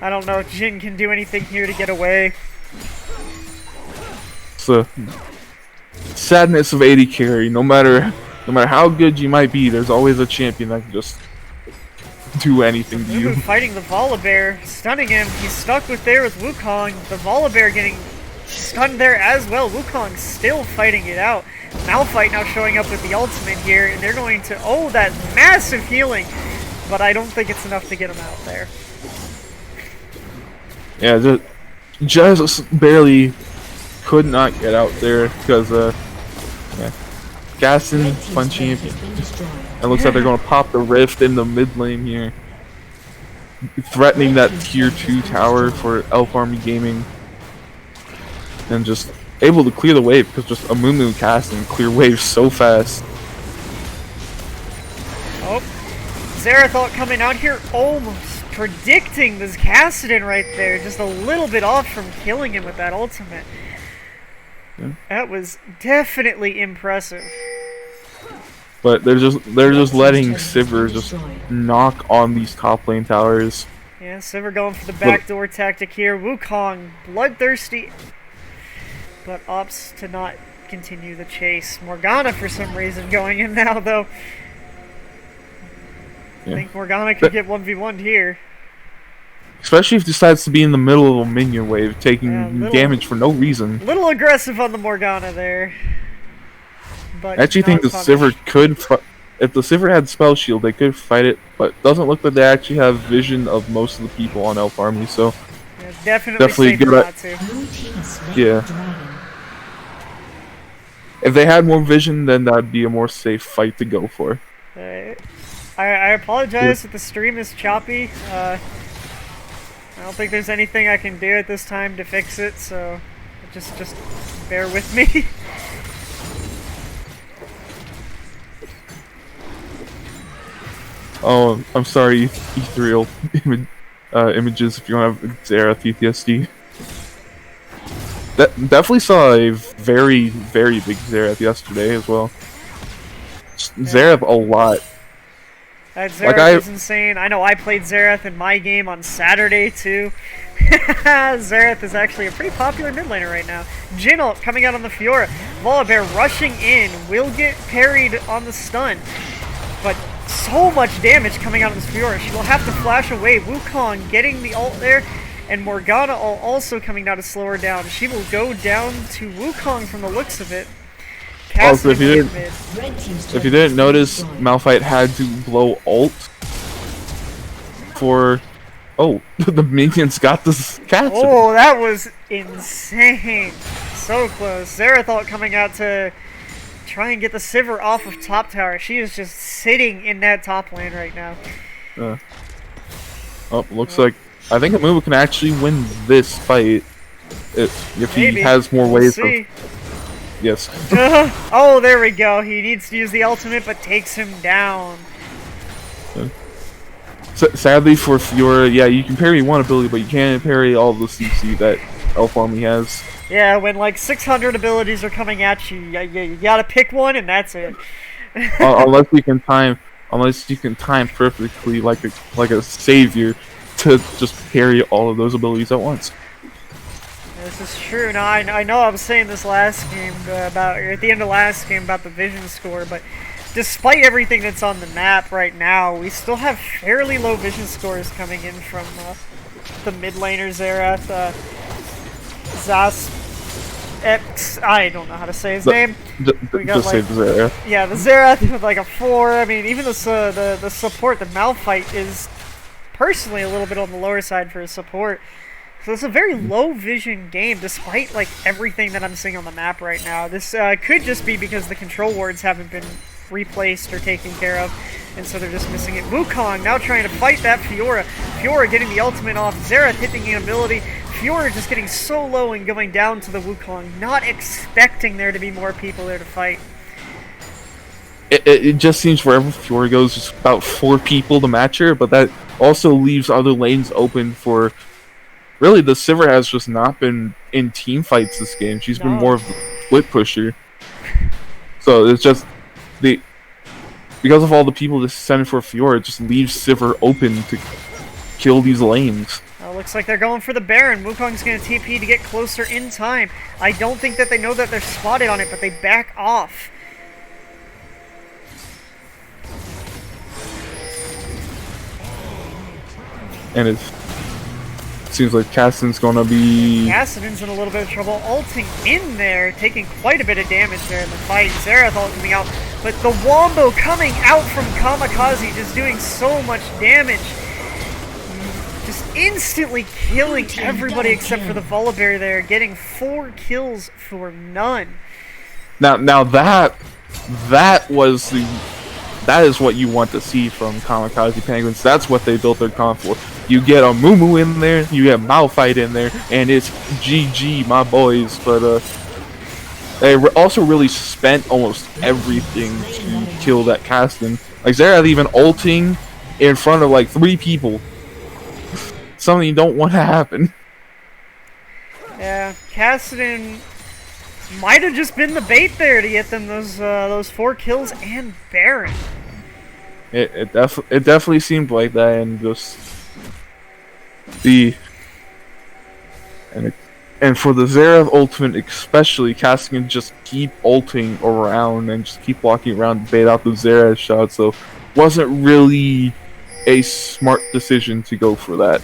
I don't know if Jhin can do anything here to get away. It's the sadness of AD carry. No matter how good you might be, there's always a champion that can just do anything to you. Fighting the Volibear, stunning him. He's stuck with Wukong. The Volibear getting stunned there as well. Wukong still fighting it out. Malphite now showing up with the ultimate here, and they're going to... Oh, that massive healing! But I don't think it's enough to get him out there. Yeah, just barely could not get out there because, yeah. Gaston, fun champion. It looks like they're going to pop the rift in the mid lane here. Threatening that tier 2 tower for Elf Army Gaming. And just able to clear the wave because just Amumu casting clear waves so fast. Oh, Xerathal coming out here almost predicting this Kassadin right there. Just a little bit off from killing him with that ultimate. Yeah. That was definitely impressive. But they're just letting Sivir just knock on these top lane towers. Yeah, Sivir going for the backdoor tactic here. Wukong bloodthirsty, but opts to not continue the chase. Morgana for some reason going in now though. Yeah. I think Morgana could get 1v1'd here. Especially if he decides to be in the middle of a minion wave, taking damage for no reason. Little aggressive on the Morgana there. But I actually think the Sivir could... If the Sivir had Spell Shield, they could fight it, but it doesn't look like they actually have vision of most of the people on Elf Army, so... Yeah, definitely good not to. Yeah. If they had more vision, then that'd be a more safe fight to go for. I apologize if the stream is choppy. I don't think there's anything I can do at this time to fix it, so just bear with me. Oh, I'm sorry, ethereal images if you don't have Xerath PTSD. Definitely saw a very, very big Xerath yesterday as well. Xerath a lot. That Xerath is insane. I know I played Xerath in my game on Saturday too. Xerath is actually a pretty popular mid laner right now. Jhin ult coming out on the Fiora. Volibear rushing in, will get parried on the stun. But so much damage coming out of this Fiora. She will have to flash away. Wukong getting the ult there. And Morgana ult also coming down to slow her down. She will go down to Wukong from the looks of it. Also, if you didn't notice, Malphite had to blow ult for... Oh, the minions got this cat. Oh, that was insane. So close. Xerath ult coming out to try and get the Sivir off of top tower. She is just sitting in that top lane right now. Looks like... I think Amumu can actually win this fight if he has more ways of... Yes. Oh, there we go. He needs to use the ultimate, but takes him down. Sadly for Fiora, yeah, you can parry one ability, but you can't parry all the CC that Elf Army has. Yeah, when like 600 abilities are coming at you, you gotta pick one, and that's it. unless you can time perfectly like a savior to just parry all of those abilities at once. This is true. Now, I know I was saying this last game about, or at the end of last game about the vision score, but despite everything that's on the map right now, we still have fairly low vision scores coming in from the mid laners there at Zas X. I don't know how to say his name. We got just say the Xerath. Yeah, the Xerath with like a 4. I mean, even the support, the Malphite is personally a little bit on the lower side for his support. So it's a very low vision game, despite like everything that I'm seeing on the map right now. This could just be because the control wards haven't been replaced or taken care of, and so they're just missing it. Wukong now trying to fight that Fiora. Fiora getting the ultimate off. Xerath hitting the ability. Fiora just getting so low and going down to the Wukong, not expecting there to be more people there to fight. It just seems wherever Fiora goes, it's about 4 people to match her, but that also leaves other lanes open for... Really, the Sivir has just not been in team fights this game. She's been more of a split pusher. So it's just... Because of all the people just sending for Fiora, it just leaves Sivir open to kill these lanes. Looks like they're going for the Baron. Wukong's going to TP to get closer in time. I don't think that they know that they're spotted on it, but they back off. And it seems like Kassadin's gonna be... Kassadin's in a little bit of trouble. Ulting in there, taking quite a bit of damage there in the fight. Xerath ult coming out, but the Wombo coming out from Kamikazi, just doing so much damage. Just instantly killing everybody except for the Volibear there, getting 4 kills for none. Now that is what you want to see from Kamikazi Penguins. That's what they built their comp for. You get a Mumu in there, you get Malphite in there, and it's GG, my boys. But they also really spent almost everything to kill that Kassadin. Like Xerath even ulting in front of like 3 people. Something you don't want to happen. Yeah, Kassadin might have just been the bait there to get them those 4 kills and Baron. It definitely seemed like that, and just and for the Xerath ultimate especially, Kassadin can just keep ulting around and just keep walking around to bait out the Xerath shot. So wasn't really a smart decision to go for that.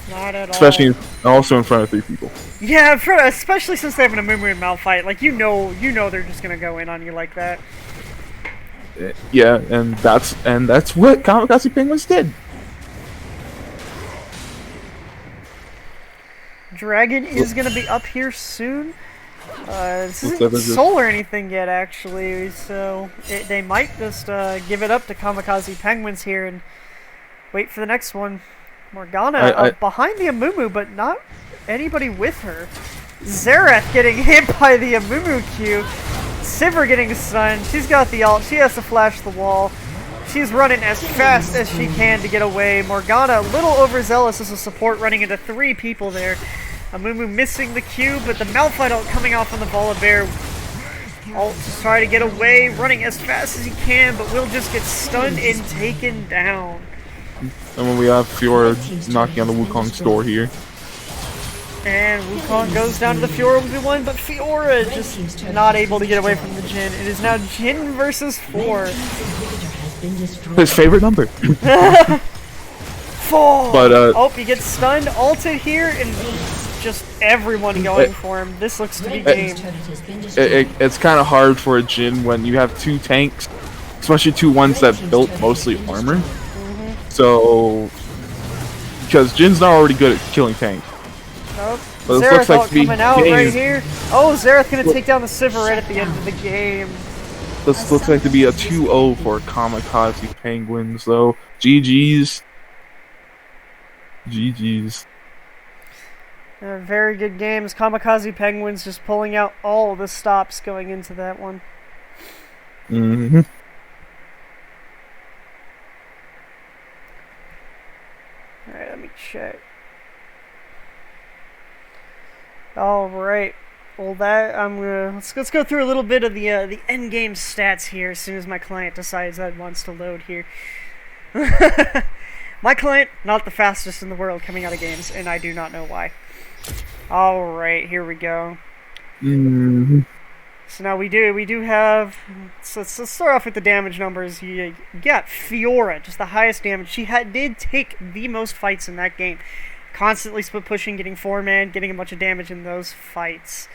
Not at all. Especially also in front of 3 people. Yeah, especially since they have an Amumu and Malphite. Like you know they're just gonna go in on you like that. Yeah, and that's what Kamikazi Penguins did. Dragon is gonna be up here soon. This isn't soul or anything yet, actually. So they might just give it up to Kamikazi Penguins here and wait for the next one. Morgana behind the Amumu, but not anybody with her. Xerath getting hit by the Amumu Q. Sivir getting stunned. She's got the ult. She has to flash the wall. She's running as fast as she can to get away. Morgana a little overzealous as a support, running into 3 people there. Amumu missing the Q, but the Malphite ult coming off on the Volibear. Alt to try to get away, running as fast as he can, but will just get stunned and taken down. And when we have Fiora knocking on the Wukong's door here. And Wukong goes down to the Fiora 1v1, but Fiora just not able to get away from the Jhin. It is now Jhin versus 4. His favorite number. 4! But, oh, he gets stunned, ulted here, and just everyone going for him. This looks to be game. It's kind of hard for a Jhin when you have 2 tanks, especially 2 ones that built mostly armor. So, because Jin's not already good at killing tanks. Nope. But this Xerath looks like to be coming out game. right here. Oh, Xerath gonna take down the Sivir right at the end of the game. This looks like to be a 2-0 for Kamikazi Penguins, though. GG's. GG's. Very good games. Kamikazi Penguins just pulling out all the stops going into that one. Mm-hmm. Alright, let me check. Alright. Well, that I'm gonna let's go through a little bit of the end game stats here as soon as my client decides that it wants to load here. My client, not the fastest in the world coming out of games, and I do not know why. Alright, here we go. Mm-hmm. So now we do have. So let's start off with the damage numbers. You got Fiora, just the highest damage. She did take the most fights in that game. Constantly split pushing, getting 4-man, getting a bunch of damage in those fights.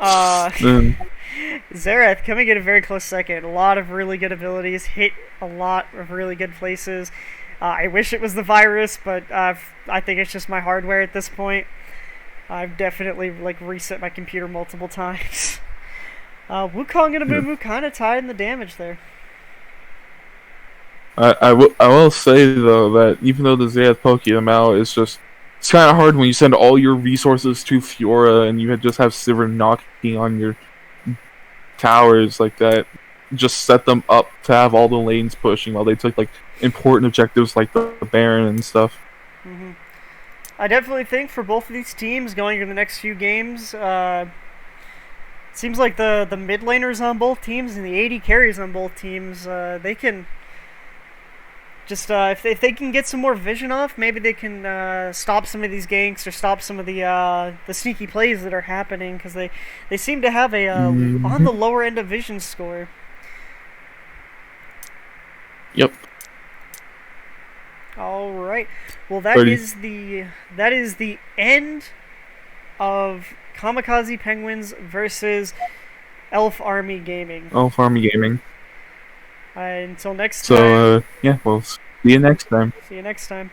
Xerath coming in a very close second. A lot of really good abilities, hit a lot of really good places. I wish it was the virus, but I think it's just my hardware at this point. I've definitely reset my computer multiple times. Wukong and Amumu kind of tied in the damage there. I will say though that even though the Xerath poking them out is just it's kind of hard when you send all your resources to Fiora and you just have Sivir knocking on your towers like that. Just set them up to have all the lanes pushing while they took important objectives like the Baron and stuff. Mm-hmm. I definitely think for both of these teams going into the next few games, seems like the mid laners on both teams and the AD carries on both teams, they can just if they can get some more vision off, maybe they can stop some of these ganks or stop some of the sneaky plays that are happening because they seem to have a on the lower end of vision score. Yep. All right. Well, that is the end of Kamikazi Penguins versus Elf Army Gaming. Elf Army Gaming. Until next time. So yeah, we'll see you next time. See you next time.